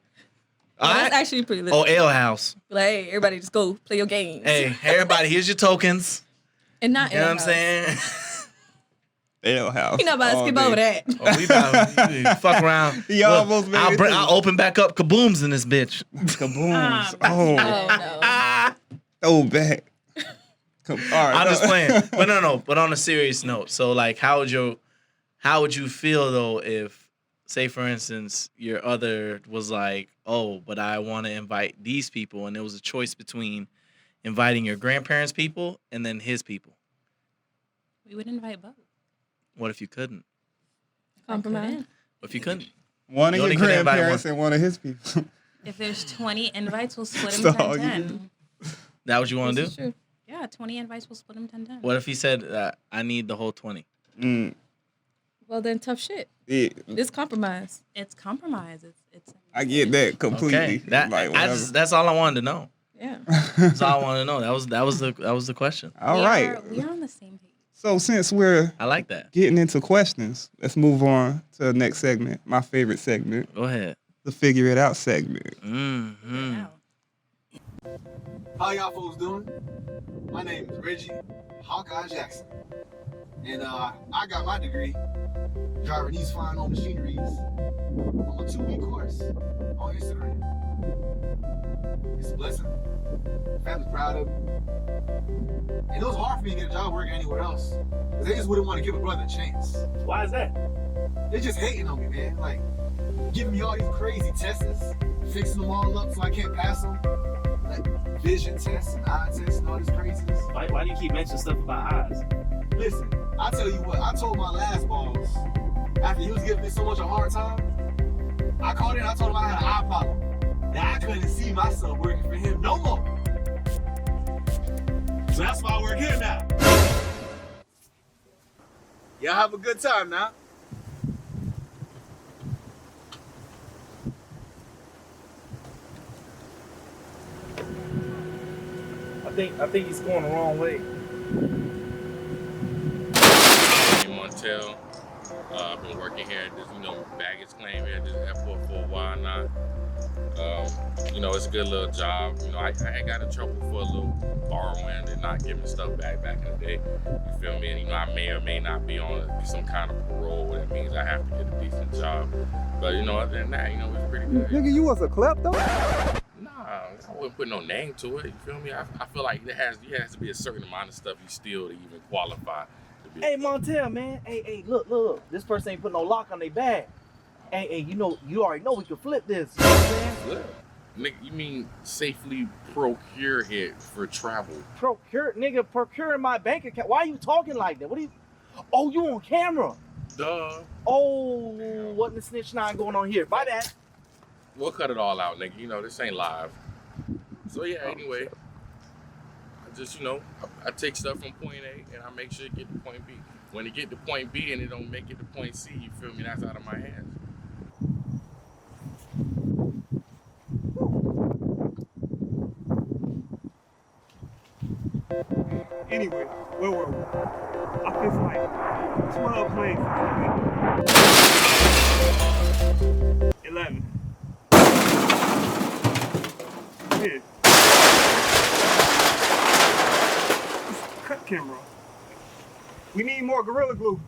All That's right? actually pretty lit. Oh, Ale House. Like, hey, everybody just go play your games. Hey, everybody, here's your tokens. And not You know what I'm saying? Ale house. You're not about to all skip day. over that. Oh, we about fuck around. He almost made it too. I'll open back up kabooms in this bitch. Kabooms. Oh, Oh, no. oh, back. All right. I'm just playing. But no. But on a serious note, so like, how would you feel though if, say for instance, your other was like, oh, but I want to invite these people, and there was a choice between inviting your grandparents' people and then his people. We would invite both. What if you couldn't? Compromise. What if you couldn't? One of You your only could invite grandparents and one of his people. If there's 20 invites, we'll split So them all you 10-10. That what you want to This is do? true. Yeah, 20 invites, we'll split them 10-10. What if he said, I need the whole 20? Mm, Well, then tough shit. yeah, It's compromise. It's compromise. It's I get that completely. Okay, that Like, that's all I wanted to know. Yeah. That's all I wanted to know. That was the question. All right. We are on the same page. So since we're I like that. getting into questions, let's move on to the next segment. My favorite segment, Go ahead. the Figure It Out segment. Mm-hmm. Wow. How y'all folks doing? My name is Reggie Hawkeye Jackson. And I got my degree driving these fine old machineries on a 2-week course on Instagram. It's a blessing. Family's proud of me. And it was hard for me to get a job working anywhere else. Because they just wouldn't want to give a brother a chance. Why is that? They're just hating on me, man. Like, giving me all these crazy tests, fixing them all up so I can't pass them. Like, vision tests and eye tests and all this craziness. Why do you keep mentioning stuff about eyes? Listen, I'll tell you what, I told my last boss, after he was giving me so much a hard time, I called in and I told him I had an eye problem. That I couldn't see myself working for him no more. So that's why I work here now. Y'all have a good time now. I think he's going the wrong way. Montel. I've been working here at this, baggage claim here at this airport for a while now. It's a good little job. I had got in trouble for a little borrowing and not giving stuff back in the day. You feel me? And, I may or may not be on some kind of parole. That means I have to get a decent job. But, other than that, it's pretty good. Nigga, you was a klepto? Nah, I wouldn't put no name to it. You feel me? I feel like there has to be a certain amount of stuff you steal to even qualify to be. Hey, Montel, man. Hey, look. This person ain't put no lock on their bag. Hey, you already know we can flip this. You know what I'm saying? Good. Nigga, you mean safely procure it for travel? Procuring my bank account. Why are you talking like that? What are you? Oh, you on camera? Duh. Oh, what in the snitch nine going on here? By that. We'll cut it all out, nigga. You know, this ain't live. So yeah, anyway. I just, I take stuff from point A and I make sure it get to point B. When it get to point B and it don't make it to point C, you feel me? That's out of my hands. Anyway, where were we? I feel like 12 plays. 11. Yeah. Cut camera. We need more Gorilla Glue.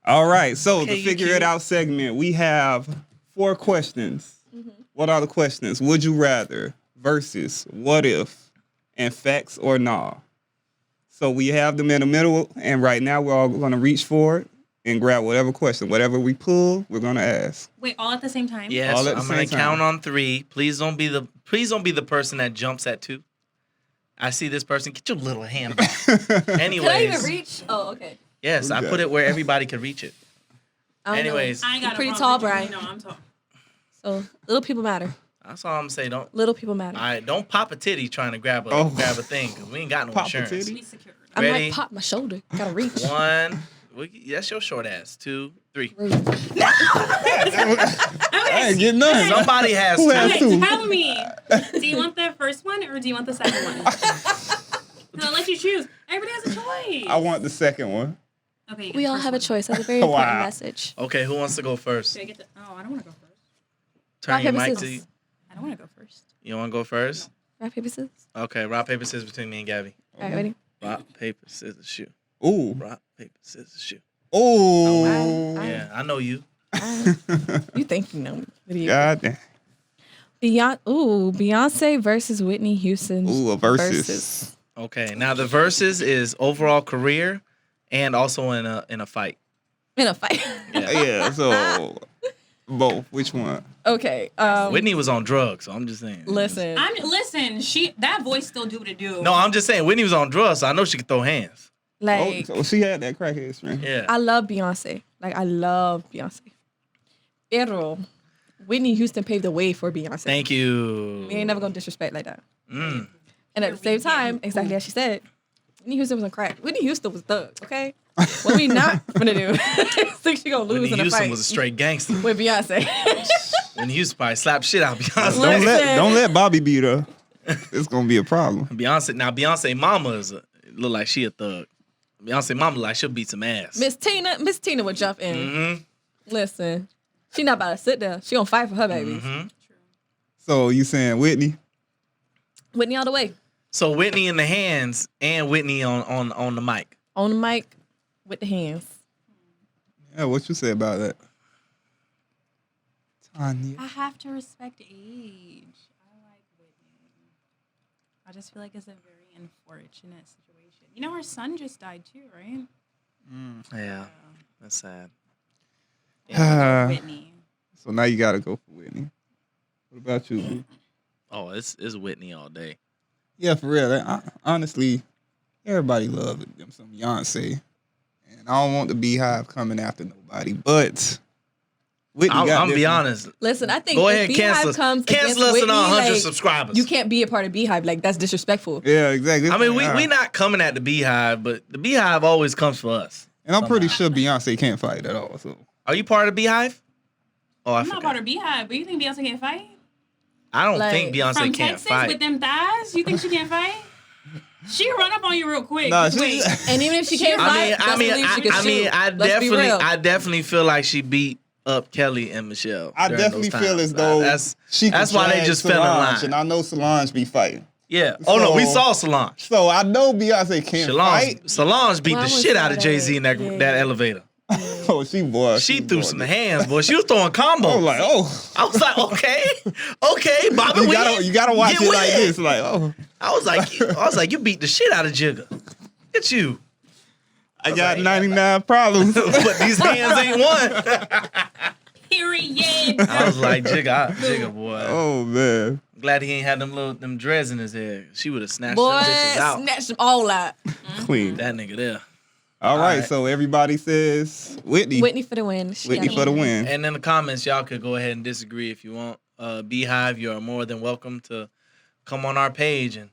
All right, so Okay, the you figure cute. it out segment, we have 4 questions. What are the questions? Would you rather versus what if and facts or nah? So we have them in the middle, and right now we're all going to reach for it and grab whatever question. Whatever we pull, we're going to ask. Wait, all at the same time? Yes, All at the I'm gonna same count time. on 3. Please don't be the person that jumps at 2. I see this person. Get your little hand back. Anyways, Can I even reach? Oh, okay. yes, I Okay. put it where everybody could reach it. I don't know. Anyways, I ain't got Pretty a tall, problem. Brian. You know, I'm tall. So little people matter. that's all I'm saying. Don't Little people matter. don't pop a titty trying to grab a Oh. thing because we ain't got no Pop a insurance. titty? Be secure. I Ready? might pop my shoulder. Gotta reach. 1. That's your short ass. 2, 3. I ain't getting none. Somebody has Who 2. has Okay, two? tell me. Do you want the first one or do you want the second one? Because I'll let you choose. Everybody has a choice. I want the second one. Okay, you get We the all first have a one. choice. That's a very important Wow. message. Okay, who wants to go first? Do I get the? Oh, I don't want to go first. Turn Rock, your paper, mic to scissors. you. I don't want to go first. You want to go first? Rock, paper, scissors. Okay, rock, paper, scissors between me and Gabby. All right, ready? Rock, paper, scissors, shoot. Ooh. Rock, paper, scissors, shoot. Ooh. I- Yeah, I know you. You think you know me. What do you- God damn. Beyonce versus Whitney Houston. Ooh, a versus. Okay, now the verses is overall career and also in a fight. In a fight. Yeah. Yeah, so both. Which one? Okay. Whitney was on drugs, so I'm just saying. Listen. Listen. That voice still do what it do. No, I'm just saying Whitney was on drugs, so I know she could throw hands. Like, Oh, so she had that crackhead strength. Yeah. I love Beyonce. Like, I love Beyonce. Pero Whitney Houston paved the way for Beyonce. Thank you. We ain't never gonna disrespect like that. Mm. And at the same time, exactly as she said, Whitney Houston was on crack. Whitney Houston was thug, okay? What we not gonna do? Think she gonna lose Whitney in a Houston fight was a straight gangster. with Beyonce. Whitney Houston probably slapped shit out of Beyonce. Listen. Don't let Bobby beat her. It's gonna be a problem. Beyonce mama look like she a thug. Beyonce mama look like she'll beat some ass. Miss Tina would jump in. Mm-hmm. Listen, she not about to sit there. She gonna fight for her babies. Mm-hmm. So you saying Whitney? Whitney all the way. So Whitney in the hands and Whitney on the mic. On the mic with the hands. Yeah, what you say about that? Tanya. I have to respect age. I like Whitney. I just feel like it's a very unfortunate situation. You know, her son just died too, right? Yeah, that's sad. Whitney. So now you gotta go for Whitney. What about you? Boo? Oh, it's Whitney all day. Yeah, for real. Honestly, everybody loves them some Beyonce, and I don't want the Beehive coming after nobody, but Whitney I'm got gonna be different- honest. Listen, I think Go if ahead, Beehive cancel comes cancel against us Whitney, in 100 like, subscribers. you can't be a part of Beehive. Like, that's disrespectful. Yeah, exactly. I mean, we Yeah. not coming at the Beehive, but the Beehive always comes for us. And I'm pretty sure Beyonce can't fight at all. So Are you part of the Beehive? Oh, I I'm not forgot. part of Beehive, but you think Beyonce can't fight? I don't Like, think Beyonce From can't Texas fight. with them thighs? You think she can't fight? She run up on you real quick. Nah, Wait. And even if she can't fight, best believe she can shoot. Let's be real. I definitely feel like she beat up Kelly and Michelle. I during definitely those feel times. as though that's she can that's why they drag just fell in Solange, line. and I know Solange be fighting. Yeah. Oh no, we So- saw Solange. So I know Beyonce can't fight. Solange beat Well, the I would shit say out of that, Jay-Z in that yeah. elevator. Oh, she was. She threw was. some hands, boy. She was throwing combos. I was like, oh, I was like, okay, Bobby. you gotta watch Get it with like it. this. Like, oh, I was like, you beat the shit out of Jigga. It's you. I got 99 problems. But these hands ain't one. Period. I was like, Jigga, boy. Oh man. Glad he ain't had them dreads in his head. She would have snatched Boy, them bitches out. snatch them all out. Clean. That nigga there. All right, right. so everybody says Whitney. Whitney for the win. Whitney for the win. And in the comments, y'all could go ahead and disagree if you want. Beehive, you're more than welcome to come on our page and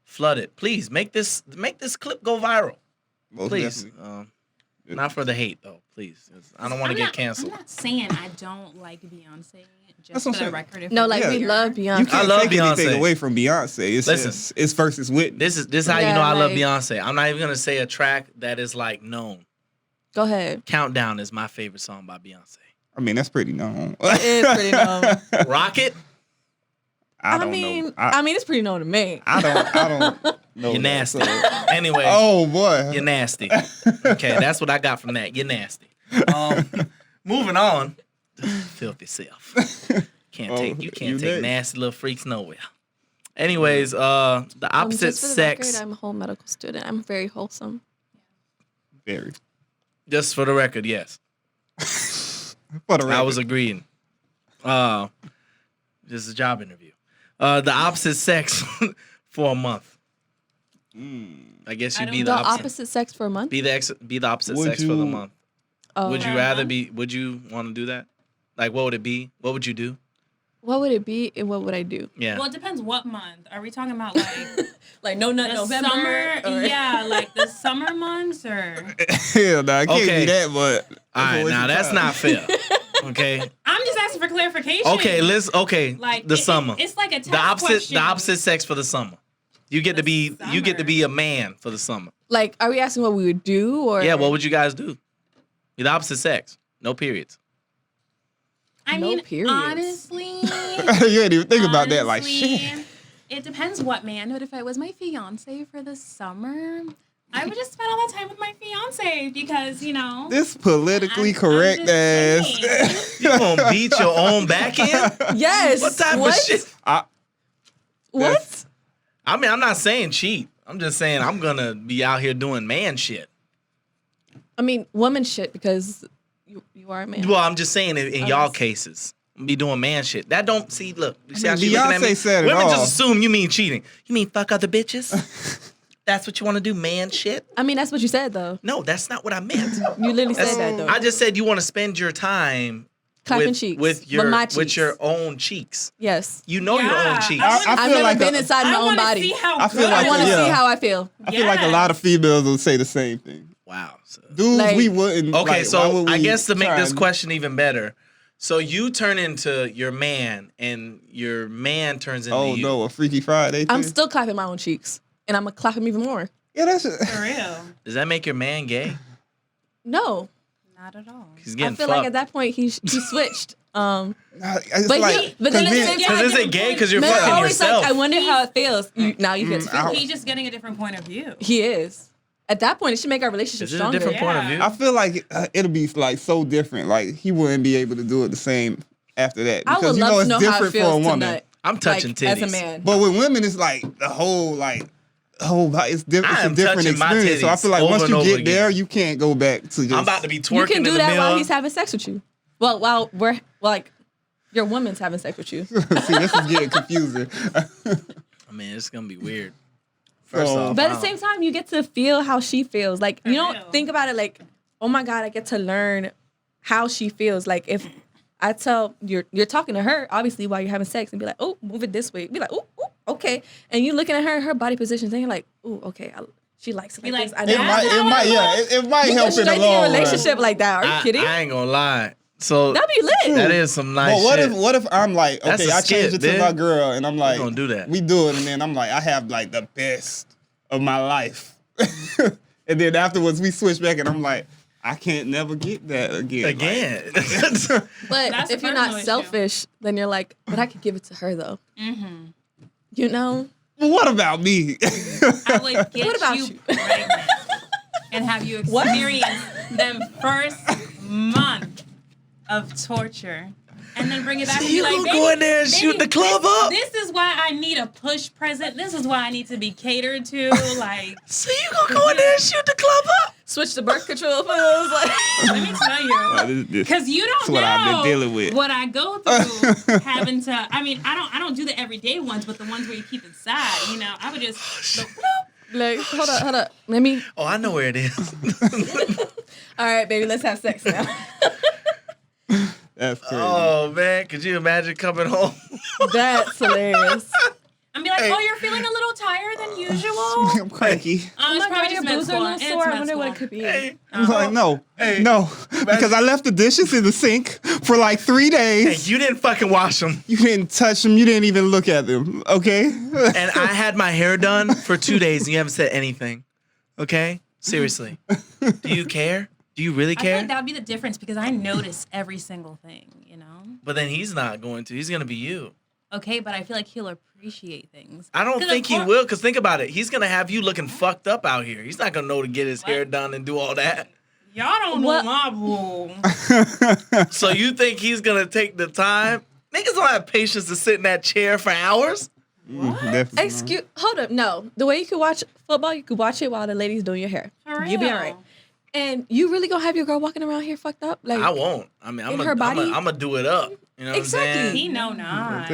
flood it. Please make this clip go viral. Most Please. definitely. Not for the hate though. Please. I don't want to get canceled. I'm not saying I don't like Beyonce. That's Just what for I'm the saying. record. If No, you're like we here. love You Beyonce. can't I love take anything Beyonce. away from Beyonce. It's Listen. just, it's versus Whitney. This is how you Yeah, know I love like- Beyonce. I'm not even gonna say a track that is like known. Go ahead. Countdown is my favorite song by Beyonce. I mean, that's pretty known. It is pretty known. Rocket, I I don't mean, know. I mean, it's pretty known to me. I don't know. you're that, nasty. so- Anyway, Oh boy. you're nasty. Okay, that's what I got from that. You're nasty. Moving on. Filthy self. Can't take you take next. nasty little freaks nowhere. Anyways, the opposite Just for the sex. record, I'm a whole medical student. I'm very wholesome. Very. Just for the record, yes. For the record. I was agreeing. This is a job interview. The opposite sex for a month. I guess you'd be The the opposite. opposite sex for a month. Be the opposite Would sex for the you- month. Oh. Would you For a rather month? be? Would you want to do that? Like, what would it be? What would you do? What would it be and what would I do? Yeah. Well, it depends what month. Are we talking about like Like no nut the November. summer? or- Yeah, like the summer months or. Hell, nah, I can't Okay. be that, but. All right, now that's not fair. Okay. I'm just asking for clarification. Okay. Okay. Like The it- summer. It's like a test The opposite. question. The opposite sex for the summer. You get to be. You get to summer. be a man for the summer. Like, are we asking what we would do or? Yeah. What would you guys do? Be the opposite sex. No periods. I No mean, periods. honestly. You ain't even think about that. Like, honestly, shit. It depends what man, but if it was my fiance for the summer, I would just spend all that time with my fiance because, you know. This politically I'm correct just ass. You gonna beat your own back in? Yes. What type of shit? What? I mean, I'm not saying cheat. I'm just saying I'm gonna be out here doing man shit. I mean, woman shit because you are a man. Well, I'm just saying in y'all Honest. cases, be doing man shit. That don't see. Look, you see how mean, she looking at me? Beyonce said it Women all. just assume you mean cheating. You mean fuck other bitches? That's what you want to do, man shit? I mean, that's what you said though. No, that's not what I meant. You literally said that though. I just said you want to spend your time Clapping cheeks. with But my with cheeks. your own cheeks. Yes. You know your Yeah, own cheeks. I I I've feel never like been a- inside my I own want to body. see how I feel good like I want to yeah. see how I feel. I feel like a lot of females will say the same thing. Wow. So- Dudes, Like- we wouldn't. Okay, like, why so would I we guess to make try this and- question even better, so you turn into your man, and your man turns into Oh you. no, a Freaky Friday. I'm thing? still clapping my own cheeks, and I'm gonna clap him even more. Yeah, that's. For real. Does that make your man gay? No, Not at all. He's I getting feel fucked. like at that point he switched. It's But like, but then at the men- same Yeah, Because time, is it gay? Because you're men are fucking always yourself. like, I wonder how it feels. Now you get to feel. He's just getting a different point of view. He is. At that point, it should make our relationship Is it a stronger. different point of Yeah. view? I feel like it'll be like so different. Like he wouldn't be able to do it the same after that I because would you know love to it's know how it different for a feels to woman. nut. I'm touching like, titties. as a man. But with women, it's like the whole it's different. I It's a am different touching my experience. So I titties feel like over once and you over get there, again. you can't go back to just. I'm about to be twerking You can in do the that mirror. while he's having sex with you. Well, while we're like your woman's having sex with you. See, this is getting confusing. I mean, it's gonna be weird. First So- off, But I at the don't- same time, you get to feel how she feels. Like you don't real. think about it like, oh my God, I get to learn how she feels. Like if I tell you're talking to her, obviously while you're having sex, and be like, oh, move it this way. Be like, oh, okay. And you looking at her body positions, and you're like, oh, okay, she likes it Be like this. like, I It know. might You help can in the straighten your long run. relationship like that. Are you kidding? I ain't gonna lie. So That'd be lit. that is some nice But shit. what if I'm like, That's okay, a I skit, changed it to dude. my girl, and I'm like, gonna do that. We do it, and then I'm like, I have like the best of my life, and then afterwards we switch back, and I'm like, I can't never get that again. Again. But That's if a you're not personal issue. selfish, then you're like, but I could give it to her though. Mm-hmm. You know? Like, what about me? I would get What about you you? pregnant and have you What? experience them first month of torture. And then bring it back So and be you like, gonna baby, go in there and shoot the club up? This is why I need a push present. This is why I need to be catered to. Like, So you gonna go in there and shoot the club up? switch the birth control pills. Like, Let me tell you, because you don't know what I've been dealing with. what I go through having to. I mean, I don't do the everyday ones, but the ones where you keep inside. You know, I would just. like, hold up. Let me. Oh, I know where it is. All right, baby, let's have sex now. That's crazy. Oh man, could you imagine coming home? That's hilarious. And be like, oh, you're feeling a little tired than usual. I'm cranky. It's Oh my probably God, just your med boobs are a school. little It's sore. I med wonder what it school. could be. Hey, I'm like, no, Hey. no, because I left the dishes in the sink for like 3 hey, days. you didn't fucking wash them. You didn't touch them. You didn't even look at them. Okay. And I had my hair done for 2 days, and you haven't said anything. Okay, seriously. Do you care? Do you really I feel care? like that would be the difference because I notice every single thing, you know? But then he's not going to. He's gonna be you. Okay, but I feel like he'll appreciate things. I don't 'Cause think of he course- will, because think about it. He's going to have you looking fucked up out here. He's not going to know to get his hair done and do all that. Y'all don't What? know my boo. So you think he's going to take the time? Niggas don't have patience to sit in that chair for hours. Definitely. Hold up. No, the way you could watch football, you could watch it while the ladies doing your hair. For You'll be real. all right. And you really gonna have your girl walking around here fucked up? Like I won't. I mean, I'm In her body? going to do it up. You know what Exactly. I'm He saying? know not.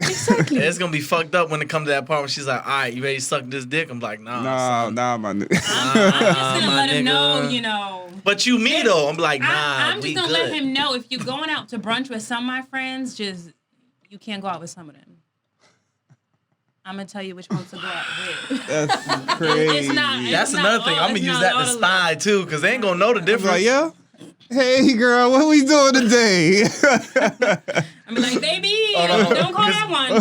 exactly. It's going to be fucked up when it comes to that part where she's like, all right, you ready to suck this dick? I'm like, nah. son. Nah, my nigga. I'm just gonna my let him know, nigga. you know. But you me, though. I'm like, nah, I'm we just gonna good. let him know if you're going out to brunch with some of my friends, just you can't go out with some of them. I'm gonna tell you which ones to go out with. That's crazy. It's not. That's another thing. I'm going to use that to spy, too, because they ain't going to know the I'm difference. like, yeah. Hey, girl, what we doing today? I'm like, baby, Oh, no. don't call that one.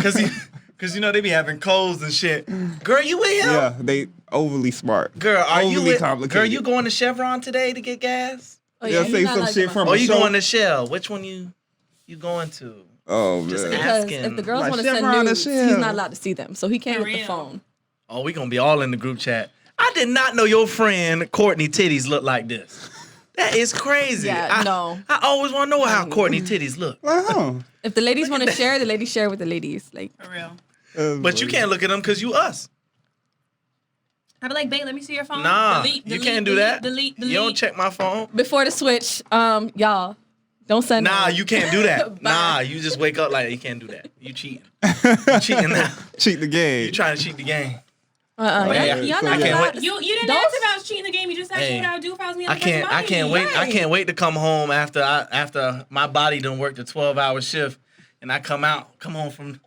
Because, you know, they be having codes and shit. Girl, you with him? Yeah, they overly smart. Girl, are you overly with, complicated. girl, you going to Chevron today to get gas? Oh, They'll he's say not some allowed to shit get from my Or a you show. going to Shell? Which one you going to? Oh, Just man. ask. Because if asking. the girls Like, want to send Chevron or nudes, he's Shell? not allowed to see them, so he can't For with the real. phone. Oh, we going to be all in the group chat. I did not know your friend Courtney titties look like this. That is crazy. Yeah, no. I always want to know how Courtney titties look. Like, huh. If the ladies want to share, the ladies share with the ladies. Like, For real. But you can't look at them because you us. I'd be like, babe, let me see your phone. Nah, Delete, you delete, can't do delete, that. Delete, You don't check my phone. before the switch, y'all, don't send Nah, them. you can't do that. Bye. Nah, you just wake up like, you can't do that. You cheating. You cheating now. Cheat the game. You trying to cheat the game. yeah. Y'all So not yeah. allowed. You didn't Don't- ask about cheating the game. You just asked Hey, what I would do if I was me. I can't wait to come home after my body done worked a 12-hour shift and I come home from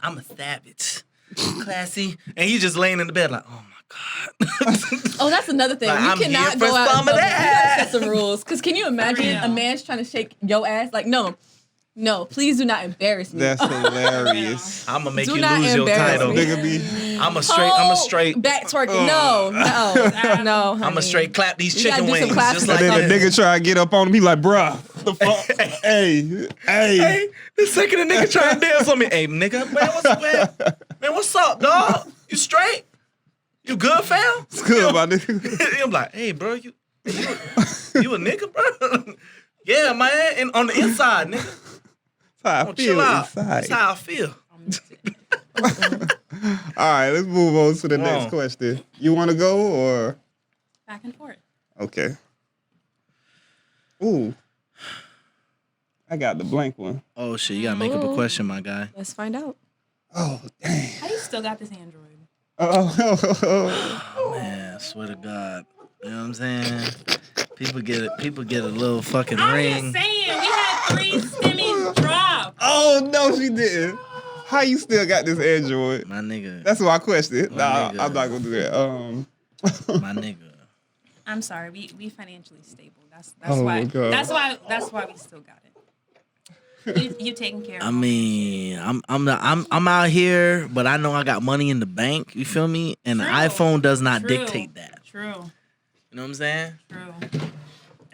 I'm a savage. Classy. And you just laying in the bed like, oh my God. Oh, that's another thing. Like, you I'm cannot here go for out. some of You that. gotta set some rules. Because can you imagine real. a man's trying to shake your ass? Like, no, please do not embarrass me. That's hilarious. I'm gonna make Do you not lose your embarrass title. me. Nigga be I'm a Oh, straight back twerking. No. I'm a honey. straight clap these You gotta chicken do some wings clapping just or like and then the this. nigga try to get up on him. He like, bruh, the fuck? hey. Hey, the second a nigga try to dance on me, hey nigga, man, what's up, dog? You straight? You good, fam? It's good, my nigga. I'm like, hey, bro, you a nigga, bro? Yeah, man, and on the inside, nigga. That's how I Don't feel chill out. inside. That's how I feel. All right, let's move on to the Come next on. question. You want to go or? Back and forth. Okay. Ooh. I got the blank one. Oh shit, you gotta make up a Ooh. question, my guy. Let's find out. Oh, dang. How you still got this Android? Oh, Man, I swear to God. You know what I'm saying? People get a little fucking I'm ring. just saying, we had 3 stimmies drop. oh, no, she didn't. How you still got this Android? My nigga. That's my question. My Nah, nigga. I'm not gonna do that. My nigga. I'm sorry, we financially stable. That's Oh, why. God. That's why we still got it. You taking care of I it. mean, I'm out here, but I know I got money in the bank. You feel me? And the True. iPhone does not True. dictate that. True. You know what I'm saying? True.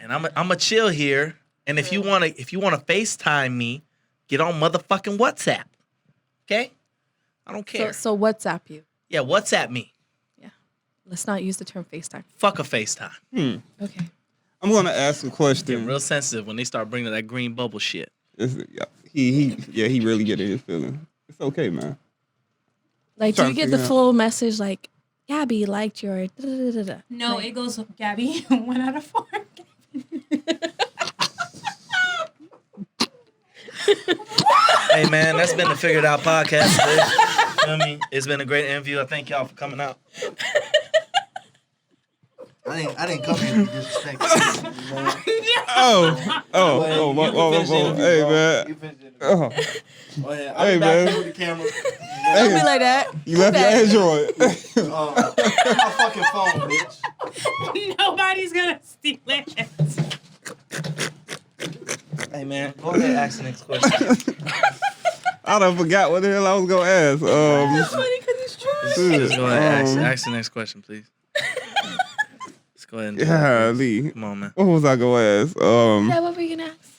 And I'm a chill here. And if you wanna FaceTime me, get on motherfucking WhatsApp. Okay? I don't care. So WhatsApp you. Yeah, WhatsApp me. Let's not use the term FaceTime. Fuck a FaceTime. Okay. I'm gonna ask a Get question. real sensitive when they start bringing that green bubble shit. He really getting his feeling. It's okay, man. Like, do Trying you to get the figure out. full message? Like, Gabby liked your. Da-da-da-da-da." No, Like, it goes Gabby 1 out of 4. Hey man, that's been the Figured Out podcast. Bitch. Feel me? It's been a great interview. I thank y'all for coming out. I didn't come here to disrespect. Oh, hey man. Oh, hey man. With the camera. don't be like that. You left your Android. My fucking phone, bitch. Nobody's gonna steal it. Hey man, go ahead, ask the next question. I done forgot what the hell I was gonna ask. It's funny because it's true. Just go ahead, ask the next question, please. Let's go ahead and do Yeah, it. Lee. Come on, man. What was I gonna ask? Yeah, what were you gonna ask?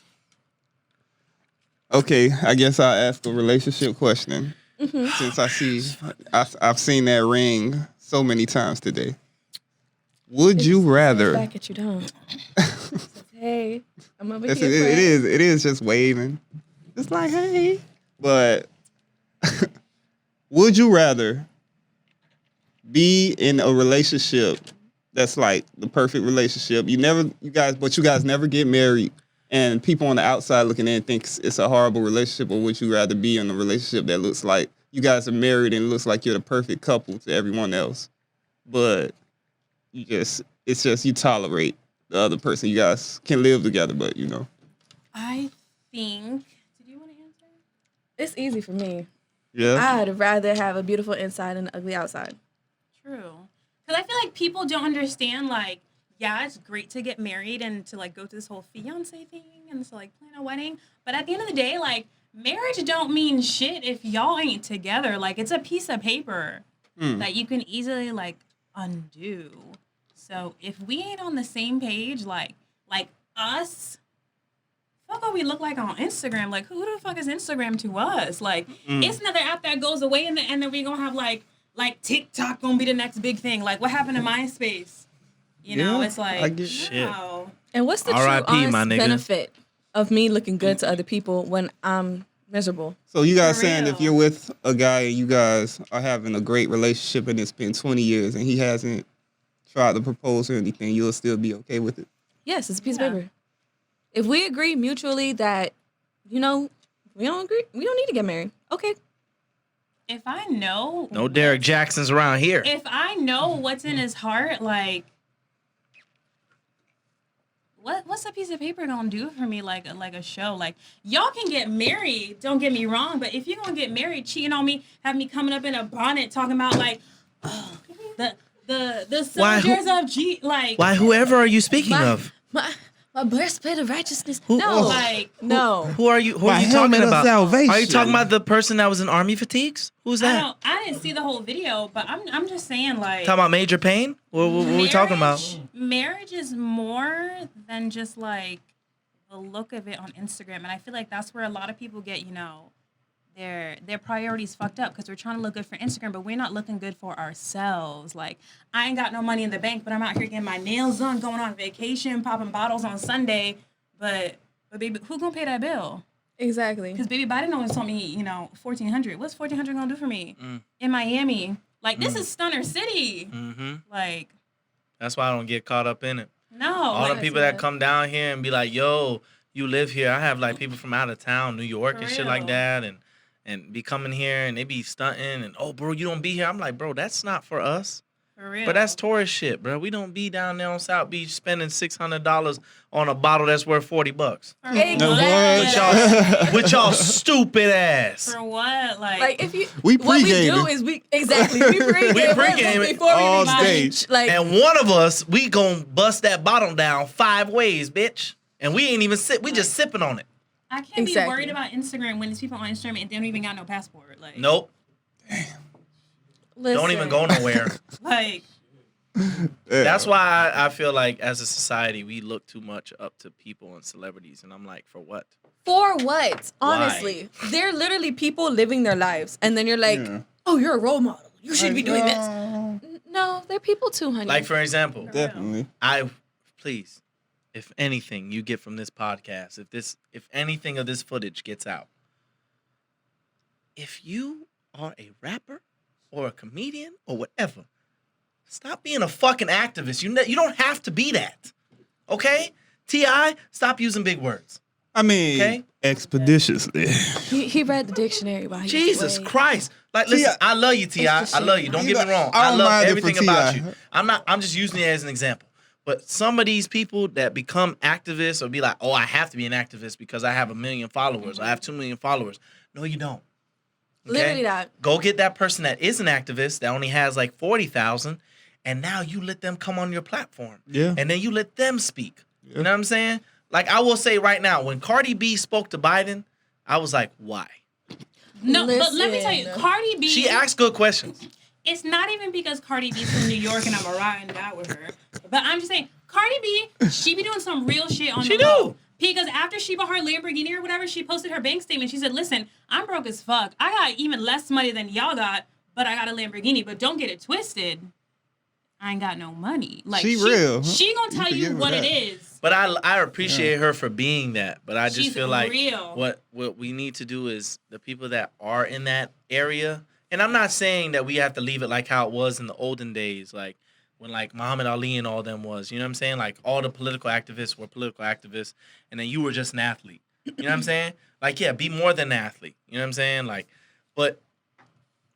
Okay, I guess I'll ask a relationship question. Since I've seen that ring so many times today. Would you rather? Back at you, don't. Hey, I'm over It here. is just waving. It's like, hey. But would you rather be in a relationship that's like the perfect relationship? You guys never get married, and people on the outside looking in think it's a horrible relationship, or would you rather be in a relationship that looks like you guys are married and it looks like you're the perfect couple to everyone else, but it's just you tolerate the other person. You guys can live together, but you know. I think. Did you want to answer? It's easy for me. Yeah. I'd rather have a beautiful inside and an ugly outside. True. Because I feel like people don't understand, like, yeah, it's great to get married and to, like, go through this whole fiancé thing and to, like, plan a wedding. But at the end of the day, like, marriage don't mean shit if y'all ain't together. Like, it's a piece of paper that you can easily, like, undo. So if we ain't on the same page, like us, fuck what we look like on Instagram. Like, who the fuck is Instagram to us? Like, it's another app that goes away and then we gonna have, like TikTok gonna be the next big thing. Like, what happened to MySpace? You know, it's like, I get shit. wow. And what's the true R.I.P., honest my nigga. benefit of me looking good to other people when I'm miserable? So you guys For saying real. if you're with a guy and you guys are having a great relationship and it's been 20 years and he hasn't tried to propose or anything, you'll still be okay with it? Yes, it's a piece Yeah. of paper. If we agree mutually that, we don't agree, we don't need to get married. Okay. If I know, No Derek Jacksons around here. if I know what's in his heart, like, what's a piece of paper gonna do for me? Like a show. Like, y'all can get married. Don't get me wrong, but if you're gonna get married, cheating on me, have me coming up in a bonnet talking about like, oh, the Why, soldiers of G, like, Why, whoever are you speaking My- of? My breastplate of righteousness. Who- no. like, No. Who are you? Who My are you helmet talking of about? salvation. Are you talking about the person that was in army fatigues? Who's that? I didn't see the whole video, but I'm just saying, like, Talking about Major Payne? What are we talking about? Marriage is more than just like the look of it on Instagram, and I feel like that's where a lot of people get, their priorities fucked up because we're trying to look good for Instagram, but we're not looking good for ourselves. Like, I ain't got no money in the bank, but I'm out here getting my nails done, going on vacation, popping bottles on Sunday. But baby, who gonna pay that bill? Exactly. Because baby Biden always told me, $1,400. What's $1,400 gonna do for me in Miami? Like, this is Stunner City. Mm-hmm. Like, That's why I don't get caught up in it. no. All like, the people that come down here and be like, yo, you live here. I have like people from out of town, New York For and shit like real. that, and be coming here and they be stunting and, oh, bro, you don't be here. I'm like, bro, that's not for us. for real. But that's tourist shit, bro. We don't be down there on South Beach spending $600 on a bottle that's worth $40. For No, what? With y'all stupid ass. For what? Like, if you, We what we do pre-gaming. is we pregame. We pre-gaming before all we reach stage. beach. Like, And one of us, we gon' bust that bottle down 5 ways, bitch. And we ain't even we just sipping on it. I can't be Exactly. worried about Instagram when there's people on Instagram and they don't even got no passport. Like, Nope. listen. Don't even go nowhere. Like, That's why I feel like as a society, we look too much up to people and celebrities. And I'm like, for what? For what? Honestly, they're literally people living their lives, and then you're like, Yeah. "Oh, you're a role model. You should be doing this." No, they're people too, honey. Like, for example, Definitely. please, if anything you get from this podcast, if anything of this footage gets out, if you are a rapper or a comedian or whatever, Stop being a fucking activist. You don't have to be that. Okay? T.I., stop using big words. I mean, Okay? Expeditiously. He read the dictionary while he was Jesus away. Christ. Like, listen, T.I. I love you, T.I. It's I just love shit. you. Don't get me wrong. I I don't love mind it for everything about T.I. you. I'm just using it as an example. But some of these people that become activists or be like, oh, I have to be an activist because I have 1 million followers. I have 2 million followers. No, you don't. Literally that. Go get that person that is an activist that only has like 40,000, and now you let them come on your platform. Yeah. And then you let them speak. You know what I'm saying? Like, I will say right now, when Cardi B spoke to Biden, I was like, why? No, but let me tell you, Listen. Cardi B. She asked good questions. It's not even because Cardi B's from New York and I'm a ride and die with her. But I'm just saying, Cardi B, she be doing some real shit on She the low. do. Because after she bought her Lamborghini or whatever, she posted her bank statement. She said, listen, I'm broke as fuck. I got even less money than y'all got, but I got a Lamborghini. But don't get it twisted. I ain't got no money. Like She real. She gonna tell can you give her what that. it is. But I appreciate her for being that. But I just She's feel like real. what we need to do is the people that are in that area. And I'm not saying that we have to leave it like how it was in the olden days, like when like Muhammad Ali and all them was. You know what I'm saying? Like all the political activists were political activists, and then you were just an athlete. You know what I'm saying? Like, yeah, be more than an athlete. You know what I'm saying? Like, but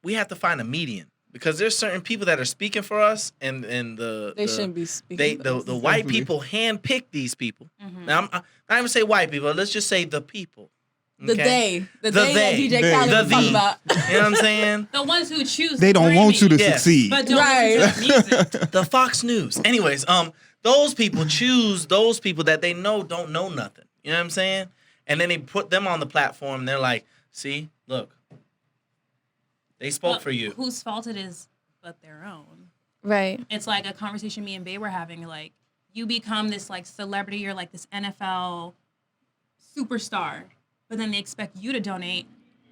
we have to find a median. Because there's certain people that are speaking for us, and They shouldn't be speaking. for us. the white Definitely. people handpick these people. Mm-hmm. Now I'm not even say white people. Let's just say the people. The okay? they The that they. DJ They. Khaled The was talking the. about. You know what I'm saying? The ones who choose They don't want you to Yes. succeed. but don't Right. listen to the music. The Fox News. Anyways, those people choose those people that they know don't know nothing. You know what I'm saying? And then they put them on the platform. And they're like, see, look, they spoke But for you. Whose fault it is but their own. Right. It's like a conversation me and Bae were having. Like, you become this like celebrity, you're like this NFL superstar, but then they expect you to donate.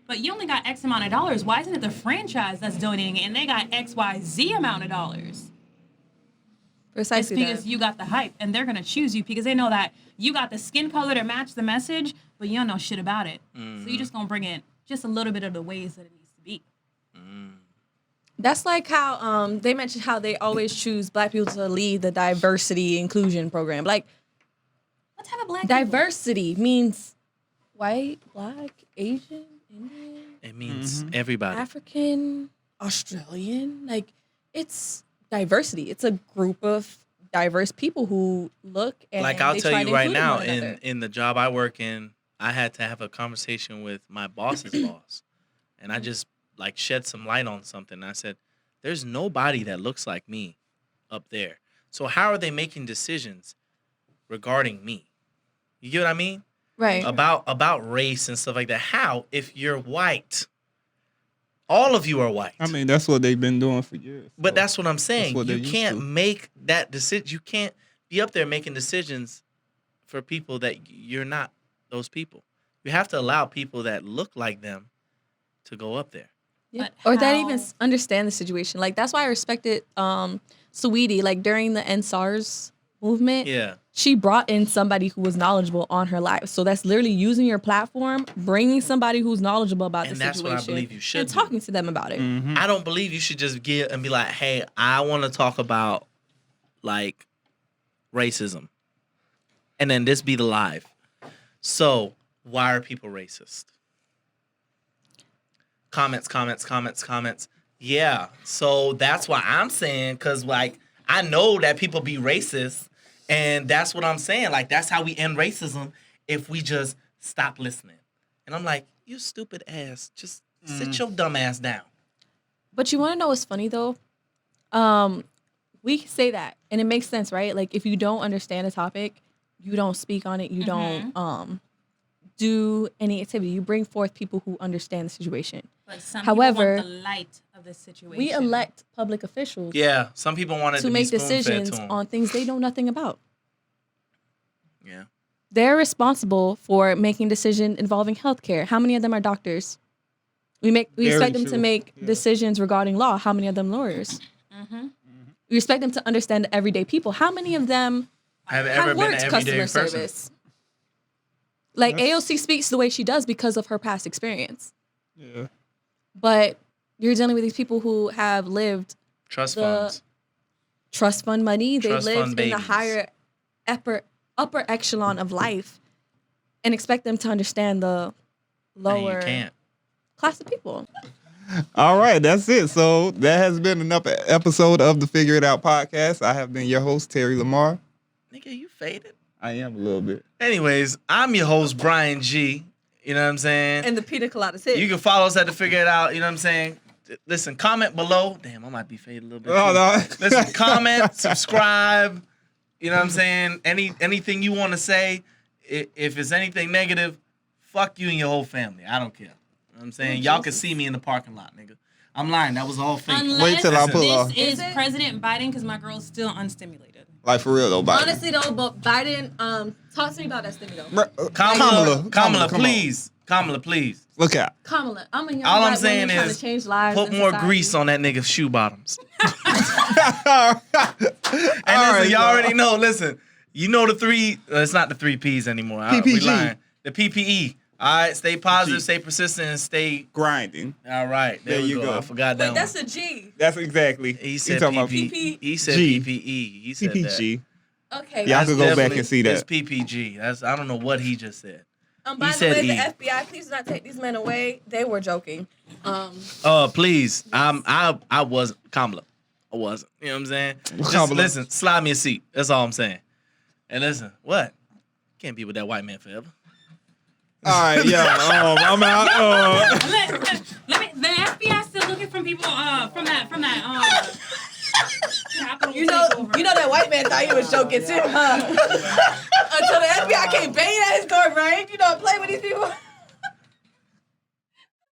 But you only got X amount of dollars. Why isn't it the franchise that's donating it and they got XYZ amount of dollars? It's Precisely because that. you got the hype and they're gonna choose you because they know that you got the skin color to match the message, but you don't know shit about it. So you're just gonna bring it just a little bit of the ways that it needs to be. That's like how they mentioned how they always choose black people to lead the diversity inclusion program. Like What type of black people? diversity means white, black, Asian, Indian, It means everybody. African, Australian. Like it's diversity. It's a group of diverse people who look and Like I'll they tell try you to right include now, one another. in the job I work in, I had to have a conversation with my boss's boss, and I just like shed some light on something. I said, "There's nobody that looks like me up there. So how are they making decisions regarding me? You get what I mean? Right. About race and stuff like that. How if you're white? All of you are white. I mean, that's what they've been doing for years. But so that's what I'm saying. what they're You used can't to. make that decision. You can't be up there making decisions for people that you're not those people. You have to allow people that look like them to go up there. Yeah. But Or that how- even understand the situation. Like that's why I respected Saweetie. Like during the NSARS movement, Yeah. she brought in somebody who was knowledgeable on her life. So that's literally using your platform, bringing somebody who's knowledgeable about And the that's what I situation, believe you should and do. talking to them about it. Mhm. I don't believe you should just get and be like, hey, I want to talk about like racism. And then this be the live. So why are people racist? Comments. Yeah. So that's why I'm saying, because like I know that people be racist, and that's what I'm saying. Like that's how we end racism if we just stop listening. And I'm like, you stupid ass, just sit your dumb ass down. But you want to know what's funny though? We say that, and it makes sense, right? Like if you don't understand a topic, you don't speak on it. You don't do any activity. You bring forth people who understand the situation. But some However, people want the light of the situation. We elect public officials Yeah, some people wanted to to make be spoon-fed decisions to 'em. on things they know nothing about. Yeah. They're responsible for making decisions involving healthcare. How many of them are doctors? We Very expect them to true. make Yeah. decisions regarding law. How many of them lawyers? We expect them to understand the everyday people. How many of them Have ever have been an worked everyday customer person? service? Like That's- AOC speaks the way she does because of her past experience. Yeah. But you're dealing with these people who have lived Trust the- funds. trust fund money. They Trust fund lived in the babies. higher upper echelon of life, and expect them to understand the And lower you can't. class of people. All right, that's it. So that has been another episode of the Figure It Out podcast. I have been your host, Terry Lamar. Nigga, you faded. I am a little bit. Anyways, I'm your host, Brian G. You know what I'm saying? And the pina coladas hit. You can follow us at the Figure It Out. You know what I'm saying? Listen, comment below. Damn, I might be faded a little bit. Oh, too. no. Listen, comment, subscribe. You know what I'm saying? Anything you want to say. If it's anything negative, fuck you and your whole family. I don't care. You know what I'm saying? Y'all can see me in the parking lot, nigga. I'm lying. That was all fake. Unless Wait till I pull off. this is Is it? President Biden, because my girl's still unstimulated. Like, for real, though, Biden. Honestly though, but Biden, talk to me about that stimmy though. Kamala, come on. please. Kamala, please. Look out. Kamala, I'm a young All I'm black saying woman trying is to change lives. Put in more society. grease on that nigga's shoe bottoms. All And listen, right, y'all bro. already know. Listen, you know the three. It's not the 3 P's anymore. We PPG. lying. The PPE. All right, stay positive, stay persistent, and stay. Grinding. All right, there There we you go. I forgot that Wait, that's one. a G. That's exactly. He said talking about PP. He said G. PPE. He said that. PPG. Okay. Y'all That's could go back definitely- and see that. It's PPG. I don't know what he just said. By He the said way, the E. FBI, please do not take these men away. They were joking. Please. I wasn't Kamala. I wasn't. You know what I'm saying? Just Kamala. listen, slide me a seat. That's all I'm saying. And listen, what? Can't be with that white man forever. All right, yeah. I'm out. Let me. The FBI still looking for people from that Capitol You know takeover. that white man thought he was joking too, huh? Until the FBI came banging at his door, right? You don't play with these people.